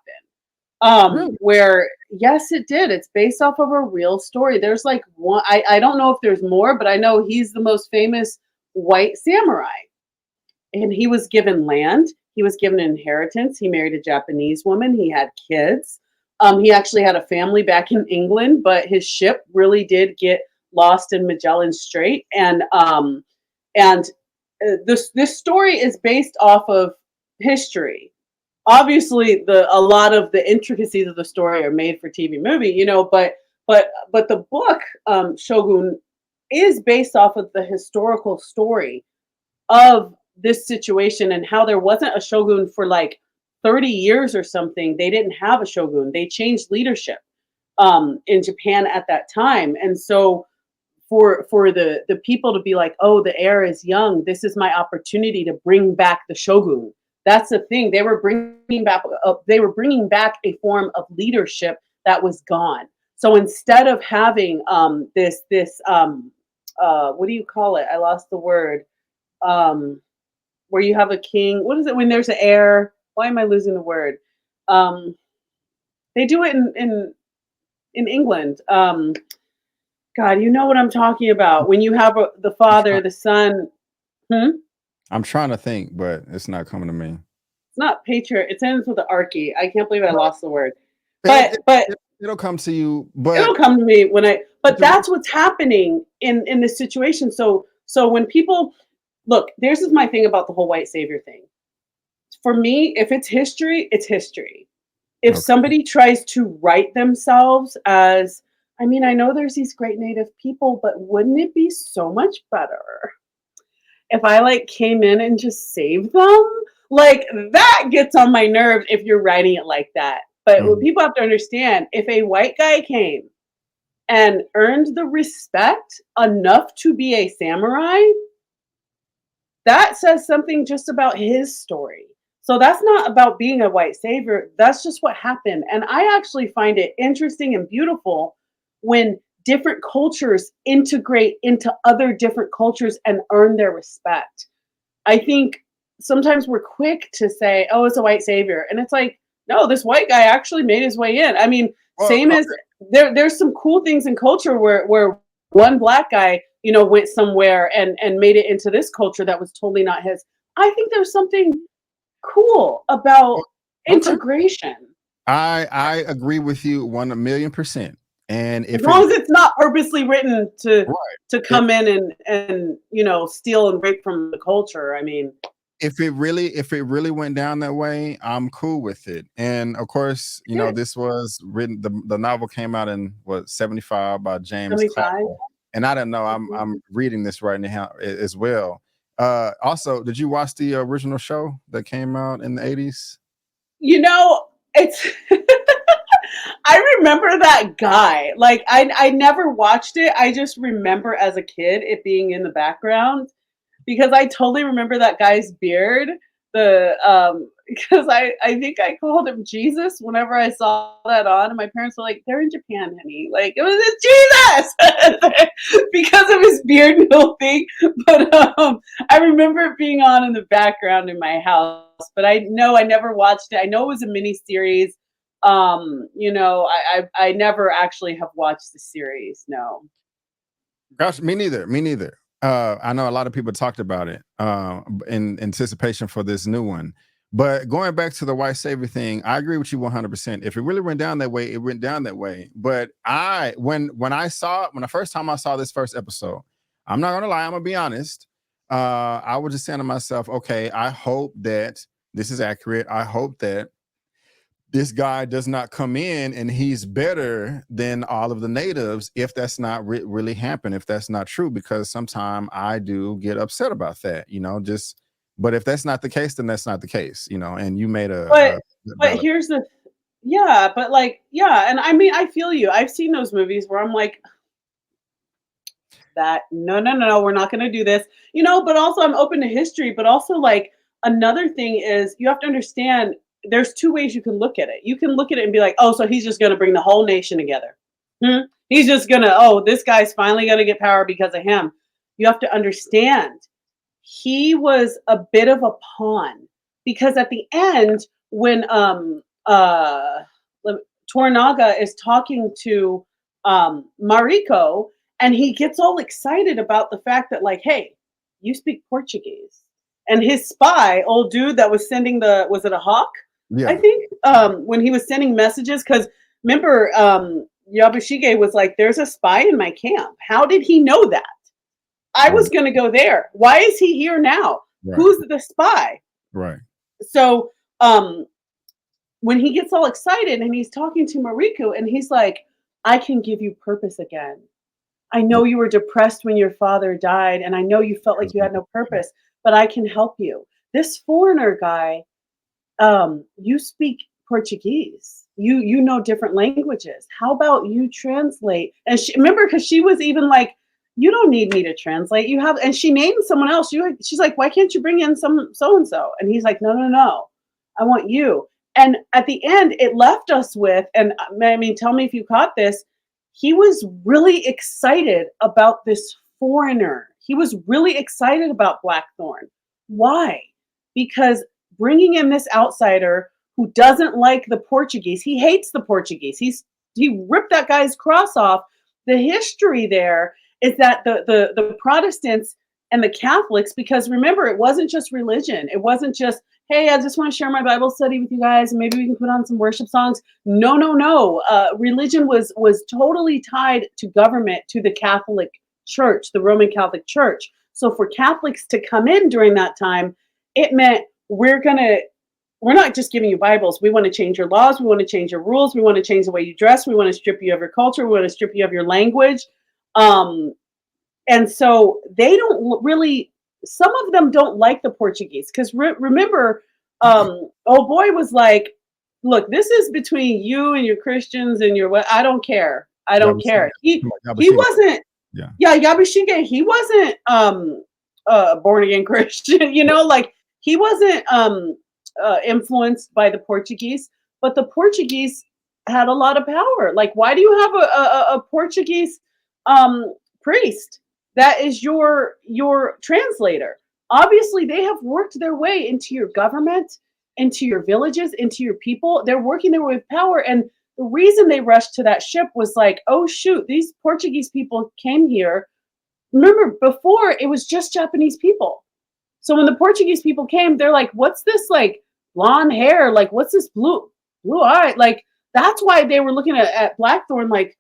Really? Where, yes, it did. It's based off of a real story. There's like one, I don't know if there's more, but I know he's the most famous white samurai. And he was given land, he was given an inheritance, he married a Japanese woman, he had kids. He actually had a family back in England, but his ship really did get lost in Magellan Strait. And this story is based off of history. Obviously, a lot of the intricacies of the story are made for TV movie, but the book Shogun is based off of the historical story of this situation, and how there wasn't a shogun for like 30 years or something. They didn't have a shogun. They changed leadership in Japan at that time. And so for the people to be like, oh, the heir is young, this is my opportunity to bring back the shogun. That's the thing. They were bringing back a form of leadership that was gone. So instead of having this what do you call it? I lost the word. Where you have a king. What is it when there's an heir? Why am I losing the word? They do it in England. God, you know what I'm talking about. When you have the father, the son. I'm trying to think, but it's not coming to me. It's not patriot. It ends with the archy. I can't believe I lost the word. But it'll come to you. But it'll come to me when I. But that's what's happening in this situation. So when people look, this is my thing about the whole white savior thing. For me, if it's history, it's history. If somebody tries to write themselves as, I mean, I know there's these great native people, but wouldn't it be so much better if I like came in and just saved them? Like, that gets on my nerves if you're writing it like that. But what people have to understand, if a white guy came and earned the respect enough to be a samurai, that says something just about his story. So that's not about being a white savior. That's just what happened. And I actually find it interesting and beautiful when different cultures integrate into other different cultures and earn their respect. I think sometimes we're quick to say, oh, it's a white savior. And it's like, no, this white guy actually made his way in. I mean, as there's some cool things in culture where one black guy, went somewhere and made it into this culture that was totally not his. I think there's something cool about integration. I agree with you 1,000,000%. And As if it long as it's not purposely written right, to come in and steal and rape from the culture. I mean, if it really went down that way, I'm cool with it. And of course, good. this was written. The novel came out in what 75 by James 75. Clavell. And I don't know. I'm reading this right now as well. Also, did you watch the original show that came out in the 80s? It's I remember that guy. Like I never watched it. I just remember as a kid it being in the background because I totally remember that guy's beard. The because I think I called him Jesus whenever I saw that on, and my parents were like, "They're in Japan, honey." Like it was Jesus because of his beard and whole thing. But I remember it being on in the background in my house. But I know I never watched it. I know it was a mini series. I never actually have watched the series. No. Gosh, me neither. Me neither. I know a lot of people talked about it in anticipation for this new one. But going back to the white savior thing, I agree with you 100%. If it really went down that way, it went down that way. But when the first time I saw this first episode, I'm not gonna lie, I'm gonna be honest. I was just saying to myself, okay, I hope that this is accurate. I hope that this guy does not come in and he's better than all of the natives if that's not really happen, if that's not true, because sometimes I do get upset about that, but if that's not the case, then that's not the case, and you made a But valid. here's the yeah, but like yeah, and I mean I feel you. I've seen those movies where I'm like that no no no no we're not going to do this. But also I'm open to history, but also like another thing is you have to understand there's two ways you can look at it. You can look at it and be like, "Oh, so he's just going to bring the whole nation together." He's just going to, "Oh, this guy's finally going to get power because of him." You have to understand he was a bit of a pawn because at the end when Toranaga is talking to Mariko and he gets all excited about the fact that like, "Hey, you speak Portuguese." And his spy, old dude that was sending was it a hawk? I Yeah. think when he was sending messages cuz remember Yabushige was like, "There's a spy in my camp." How did he know that? I Right. was going to go there. Why is he here now? Right. Who's the spy? Right. So, when he gets all excited and he's talking to Mariko and he's like, "I can give you purpose again. I know you were depressed when your father died and I know you felt like you had no purpose, but I can help you." This foreigner guy, you speak Portuguese. You know different languages. How about you translate? And remember cuz she was even like, "You don't need me to translate. You have," and she named someone else. She's like, "Why can't you bring in some so and so?" And he's like, "No, no, no. I want you." And at the end, it left us with, and I mean, tell me if you caught this. He was really excited about this foreigner. He was really excited about Blackthorne. Why? Because bringing in this outsider who doesn't like the Portuguese, he hates the Portuguese. He ripped that guy's cross off. The history there is that the Protestants and the Catholics, because remember, it wasn't just religion. It wasn't just, "Hey, I just want to share my Bible study with you guys, and maybe we can put on some worship songs." No, no, no. Religion was totally tied to government, to the Catholic Church, the Roman Catholic Church. So for Catholics to come in during that time, it meant we're not just giving you Bibles. We want to change your laws. We want to change your rules. We want to change the way you dress. We want to strip you of your culture. We want to strip you of your language. And so they don't really, some of them don't like the Portuguese because remember, old boy was like, "Look, this is between you and your Christians and your what. I don't care. I don't Yabashige. care." He Yabashige. wasn't. Yeah. Yeah, Yabashige. He wasn't born again Christian. Like he wasn't influenced by the Portuguese, but the Portuguese had a lot of power. Like, why do you have a Portuguese priest that is your translator? Obviously, they have worked their way into your government, into your villages, into your people. They're working their way with power, and the reason they rushed to that ship was like, "Oh shoot, these Portuguese people came here." Remember, before it was just Japanese people. So when the Portuguese people came, they're like, "What's this like blonde hair? Like, what's this blue eye?" Like that's why they were looking at Blackthorne like,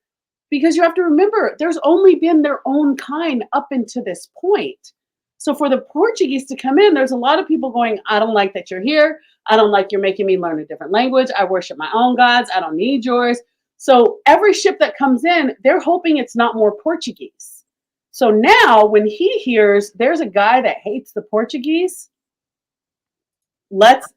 because you have to remember there's only been their own kind up into this point. So for the Portuguese to come in, there's a lot of people going, I don't like that you're here. I don't like you're making me learn a different language. I worship my own gods. I don't need yours. So every ship that comes in, they're hoping it's not more Portuguese. So now when he hears there's a guy that hates the Portuguese, let's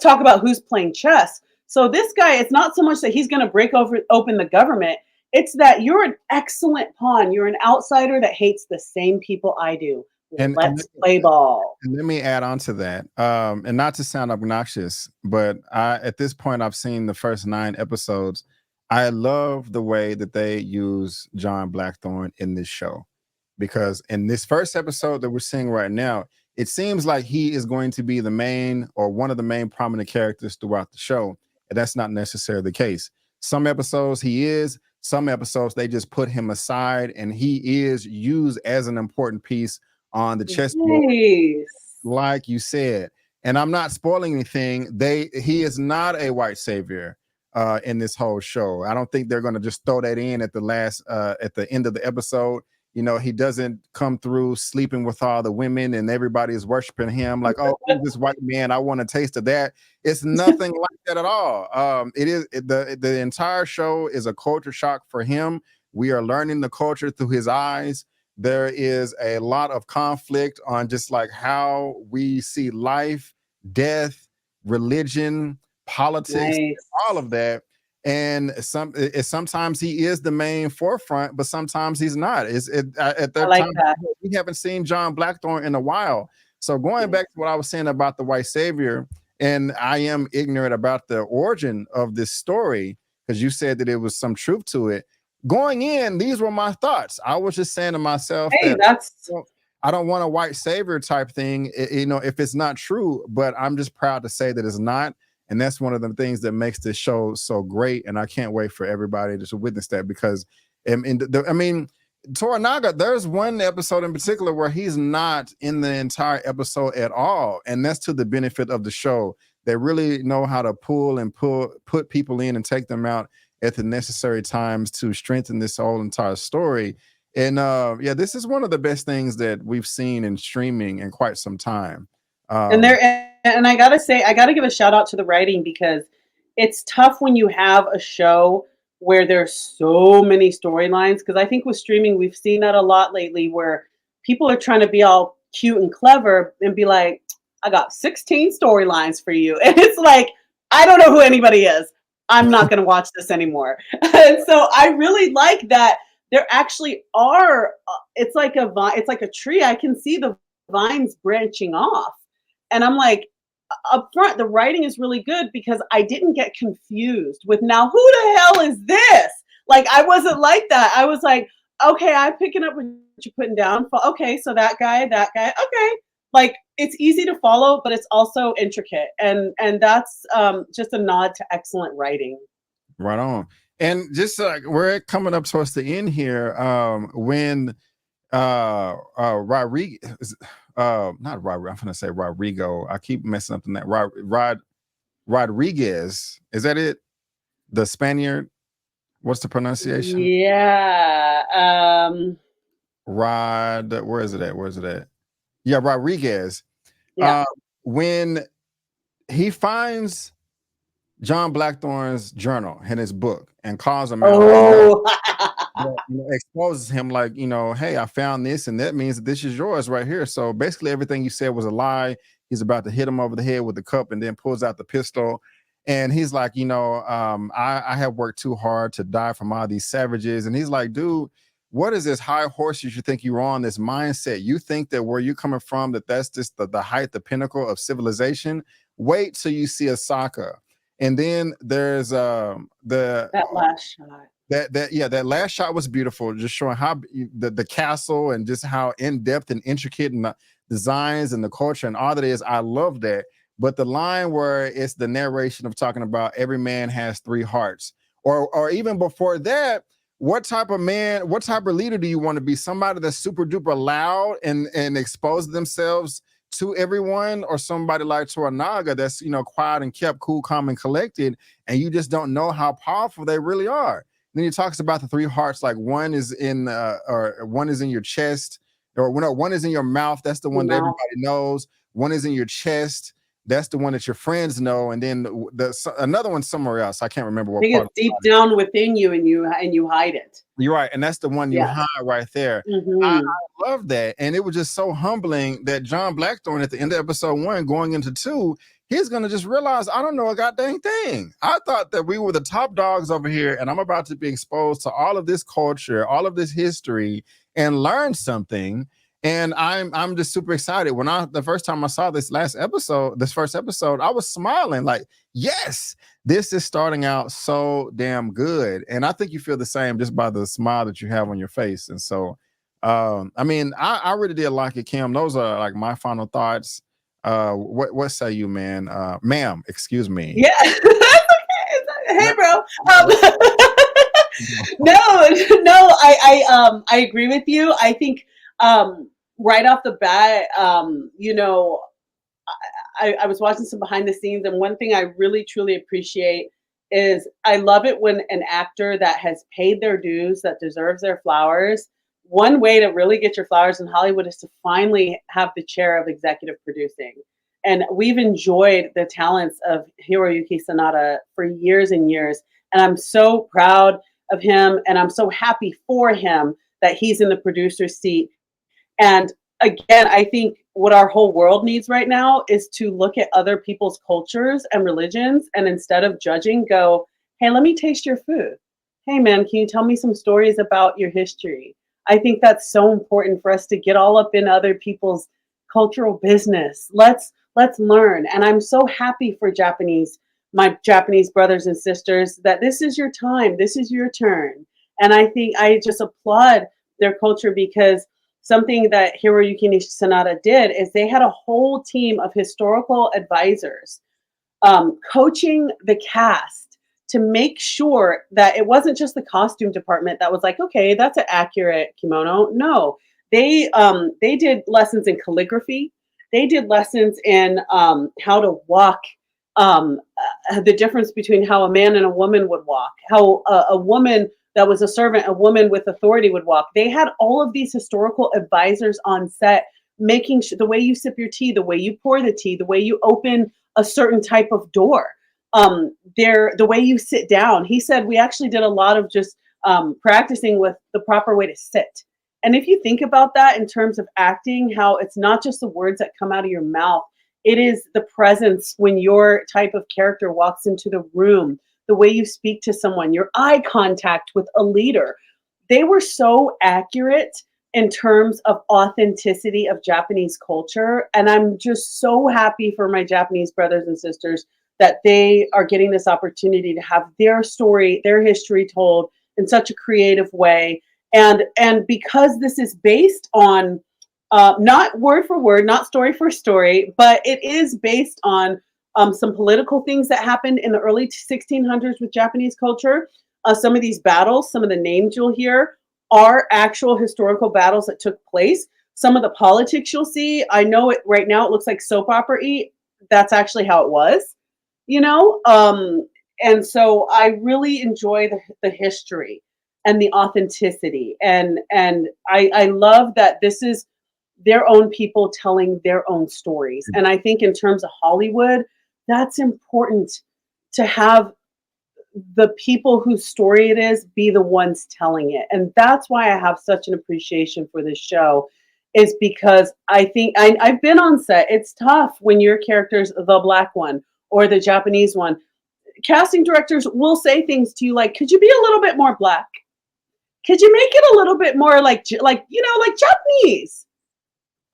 talk about who's playing chess. So this guy, it's not so much that he's going to open the government. It's that you're an excellent pawn. You're an outsider that hates the same people I do. Let's play ball. And let me add on to that. And not to sound obnoxious, but at this point, I've seen the first 9 episodes. I love the way that they use John Blackthorne in this show, because in this first episode that we're seeing right now, it seems like he is going to be the main or one of the main prominent characters throughout the show. And that's not necessarily the case. Some episodes he is, some episodes they just put him aside, and he is used as an important piece on the chessboard, like you said. And I'm not spoiling anything. He is not a white savior in this whole show. I don't think they're going to just throw that in at the end of the episode. You know, he doesn't come through sleeping with all the women and everybody is worshiping him like, oh, this white man, I want a taste of that. It's nothing like that at all. The entire show is a culture shock for him. We are learning the culture through his eyes. There is a lot of conflict on just like how we see life, death, religion, politics, all of that. And sometimes he is the main forefront, but sometimes he's not. At that time, we haven't seen John Blackthorne in a while. So going back to what I was saying about the white savior, and I am ignorant about the origin of this story, because you said that it was some truth to it. Going in, these were my thoughts. I was just saying to myself, I don't want a white savior type thing, you know, if it's not true, but I'm just proud to say that it's not. And that's one of the things that makes this show so great. And I can't wait for everybody to witness that, because I mean, Toranaga, there's one episode in particular where he's not in the entire episode at all. And that's to the benefit of the show. They really know how to put people in and take them out at the necessary times to strengthen this whole entire story. And yeah, this is one of the best things that we've seen in streaming in quite some time. And I gotta say, I gotta give a shout out to the writing, because it's tough when you have a show where there's so many storylines. Because I think with streaming, we've seen that a lot lately, where people are trying to be all cute and clever and be like, I got 16 storylines for you. And it's like, I don't know who anybody is. I'm not going to watch this anymore. And so I really like that there actually are, it's like a tree. I can see the vines branching off. And I'm like, up front, the writing is really good, because I didn't get confused with, now who the hell is this? Like, I wasn't like that. I was like, okay, I'm picking up what you're putting down. Okay, so that guy, okay. Like, it's easy to follow, but it's also intricate. And that's just a nod to excellent writing. Right on. And just like we're coming up towards the end here, when Rodriguez, not Rodrigo, I'm gonna say Rodrigo. I keep messing up the name. Rodriguez, is that it? The Spaniard? What's the pronunciation? Yeah. Where is it at? Yeah, Rodriguez. Yeah. When he finds John Blackthorne's journal in his book and calls him out, exposes him like, hey, I found this, and that means that this is yours right here. So basically everything you said was a lie. He's about to hit him over the head with the cup, and then pulls out the pistol. And he's like, I have worked too hard to die from all these savages. And he's like, dude, what is this high horse you think you're on, this mindset? You think that where you're coming from, that's just the height, the pinnacle of civilization? Wait till you see Osaka. And then there's that last shot. That last shot was beautiful, just showing how the castle and just how in-depth and intricate and the designs and the culture and all that is. I love that. But the line where it's the narration of talking about every man has 3 hearts, or even before that, what type of man, what type of leader do you want to be? Somebody that's super duper loud and expose themselves to everyone, or somebody like Toranaga that's quiet and kept, cool, calm, and collected, and you just don't know how powerful they really are. Then he talks about the three hearts, like one is in or one is in your chest, or no, one is in your mouth. That's the Your one that mouth. everybody knows. One is in your chest. That's the one that your friends know, and then another one somewhere else. I can't remember I what think part it's of the deep body. down within you, and you hide it. You're right, and that's the one you Yes. hide right there. Hmm. I love that, and it was just so humbling that John Blackthorne at the end of episode 1, going into 2, he's gonna just realize I don't know a goddamn thing. I thought that we were the top dogs over here, and I'm about to be exposed to all of this culture, all of this history, and learn something. And I'm just super excited. When the first time I saw this first episode, I was smiling like, yes, this is starting out so damn good. And I think you feel the same just by the smile that you have on your face. And so I mean, I really did like it, Kim. Those are like my final thoughts. What say you, man? Ma'am, excuse me. Yeah. Hey, bro. No, no, I agree with you. I think right off the bat, I was watching some behind the scenes, and one thing I really truly appreciate is I love it when an actor that has paid their dues, that deserves their flowers. One way to really get your flowers in Hollywood is to finally have the chair of executive producing. And we've enjoyed the talents of Hiroyuki Sanada for years and years. And I'm so proud of him, and I'm so happy for him that he's in the producer's seat. And again, I think what our whole world needs right now is to look at other people's cultures and religions, and instead of judging, go, hey, let me taste your food. Hey, man, can you tell me some stories about your history? I think that's so important for us to get all up in other people's cultural business. Let's learn. And I'm so happy for my Japanese brothers and sisters, that this is your time. This is your turn. And I think I just applaud their culture, because something that Hiroyuki Sanada did is they had a whole team of historical advisors coaching the cast to make sure that it wasn't just the costume department that was like, okay, that's an accurate kimono. No, they did lessons in calligraphy. They did lessons in how to walk, the difference between how a man and a woman would walk, how a woman that was a servant, a woman with authority, would walk. They had all of these historical advisors on set, making sure the way you sip your tea, the way you pour the tea, the way you open a certain type of door, the way you sit down. He said we actually did a lot of just practicing with the proper way to sit. And if you think about that in terms of acting, how it's not just the words that come out of your mouth, it is the presence when your type of character walks into the room, the way you speak to someone, your eye contact with a leader. They were so accurate in terms of authenticity of Japanese culture. And I'm just so happy for my Japanese brothers and sisters that they are getting this opportunity to have their story, their history told in such a creative way. And because this is based on not word for word, not story for story, but it is based on some political things that happened in the early 1600s with Japanese culture. Some of these battles, some of the names you'll hear are actual historical battles that took place. Some of the politics you'll see, I know it right now, it looks like soap opera-y. That's actually how it was, you know? And so I really enjoy the history and the authenticity. And I love that this is their own people telling their own stories. And I think in terms of Hollywood, that's important to have the people whose story it is be the ones telling it. And that's why I have such an appreciation for this show, is because I think I've been on set. It's tough when your character's the black one or the Japanese one. Casting directors will say things to you like, could you be a little bit more black? Could you make it a little bit more like Japanese?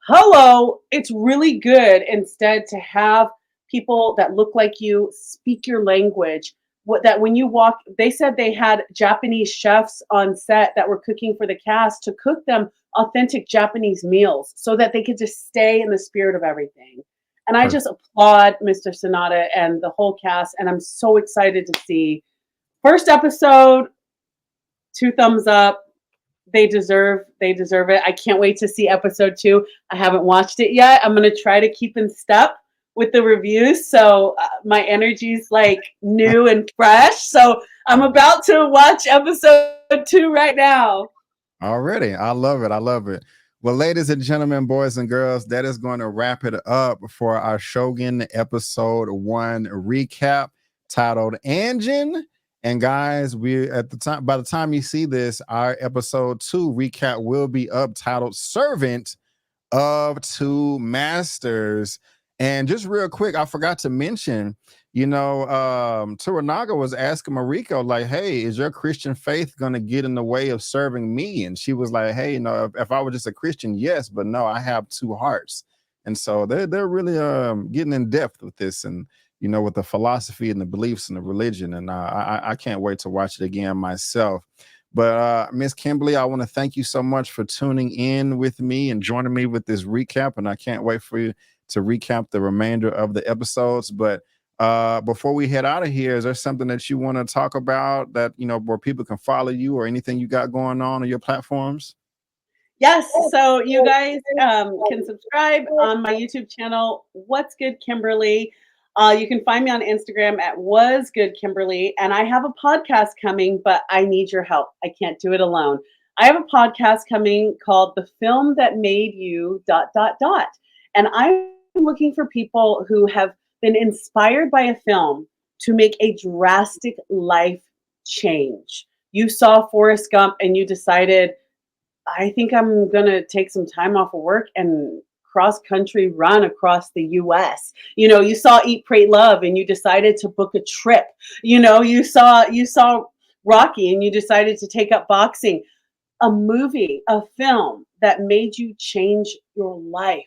Hello, it's really good instead to have people that look like you, speak your language. That when you walk, they said they had Japanese chefs on set that were cooking for the cast to cook them authentic Japanese meals so that they could just stay in the spirit of everything. And I just applaud Mr. Sanada and the whole cast, and I'm so excited to see first episode, 2 thumbs up. They deserve it. I can't wait to see episode 2. I haven't watched it yet. I'm going to try to keep in step with the reviews. So my energy's like new and fresh. So I'm about to watch episode 2 right now. Already. I love it. I love it. Well, ladies and gentlemen, boys and girls, that is going to wrap it up for our Shogun episode 1 recap titled Anjin. And guys, we at the time, by the time you see this, our episode 2 recap will be up titled Servant of Two Masters. And just real quick, I forgot to mention, Toranaga was asking Mariko, like, hey, is your Christian faith going to get in the way of serving me? And she was like, hey, if I were just a Christian, yes, but no, I have two hearts. And so they're really getting in depth with this, and with the philosophy and the beliefs and the religion. And I can't wait to watch it again myself. But Miss Kimberly, I want to thank you so much for tuning in with me and joining me with this recap. And I can't wait for you to recap the remainder of the episodes. But before we head out of here, is there something that you want to talk about that, where people can follow you or anything you got going on your platforms? Yes, so you guys can subscribe on my YouTube channel, What's Good Kimberly. You can find me on Instagram at Was Good Kimberly, and I have a podcast coming, but I need your help. I can't do it alone. I have a podcast coming called The Film That Made You ... And I'm looking for people who have been inspired by a film to make a drastic life change. You saw Forrest Gump and you decided, I think I'm going to take some time off of work and cross country run across the US. You saw Eat, Pray, Love and you decided to book a trip. You saw Rocky and you decided to take up boxing. A movie, a film that made you change your life.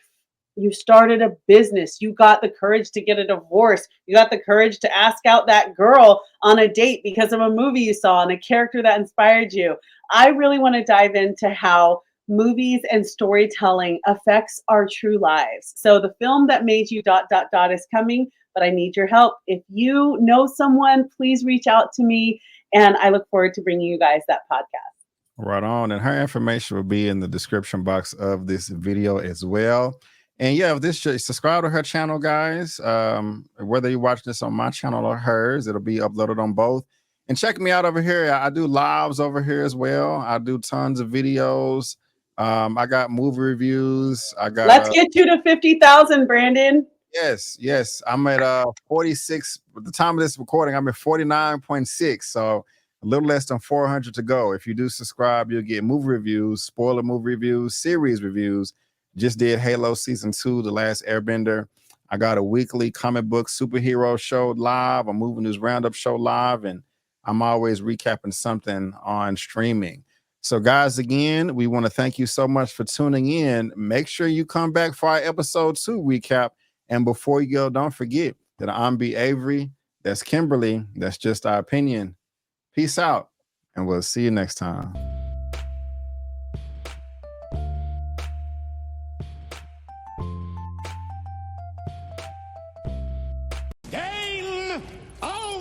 You started a business. You got the courage to get a divorce. You got the courage to ask out that girl on a date because of a movie you saw and a character that inspired you. I really want to dive into how movies and storytelling affects our true lives. So the film that made you ... is coming, but I need your help. If you know someone, please reach out to me, and I look forward to bringing you guys that podcast. Right on. And her information will be in the description box of this video as well. And yeah, if this should subscribe to her channel, guys. Whether you're watching this on my channel or hers, it'll be uploaded on both. And check me out over here. I do lives over here as well. I do tons of videos. I got movie reviews. Let's get you to 50,000, Brandon. Yes. I'm at 46. At the time of this recording, I'm at 49.6. So a little less than 400 to go. If you do subscribe, you'll get movie reviews, spoiler movie reviews, series reviews. Just did Halo Season 2, The Last Airbender. I got a weekly comic book superhero show live, a movie news roundup show live, and I'm always recapping something on streaming. So guys, again, we want to thank you so much for tuning in. Make sure you come back for our episode 2 recap. And before you go, don't forget that I'm B. Avery. That's Kimberly. That's just our opinion. Peace out, and we'll see you next time.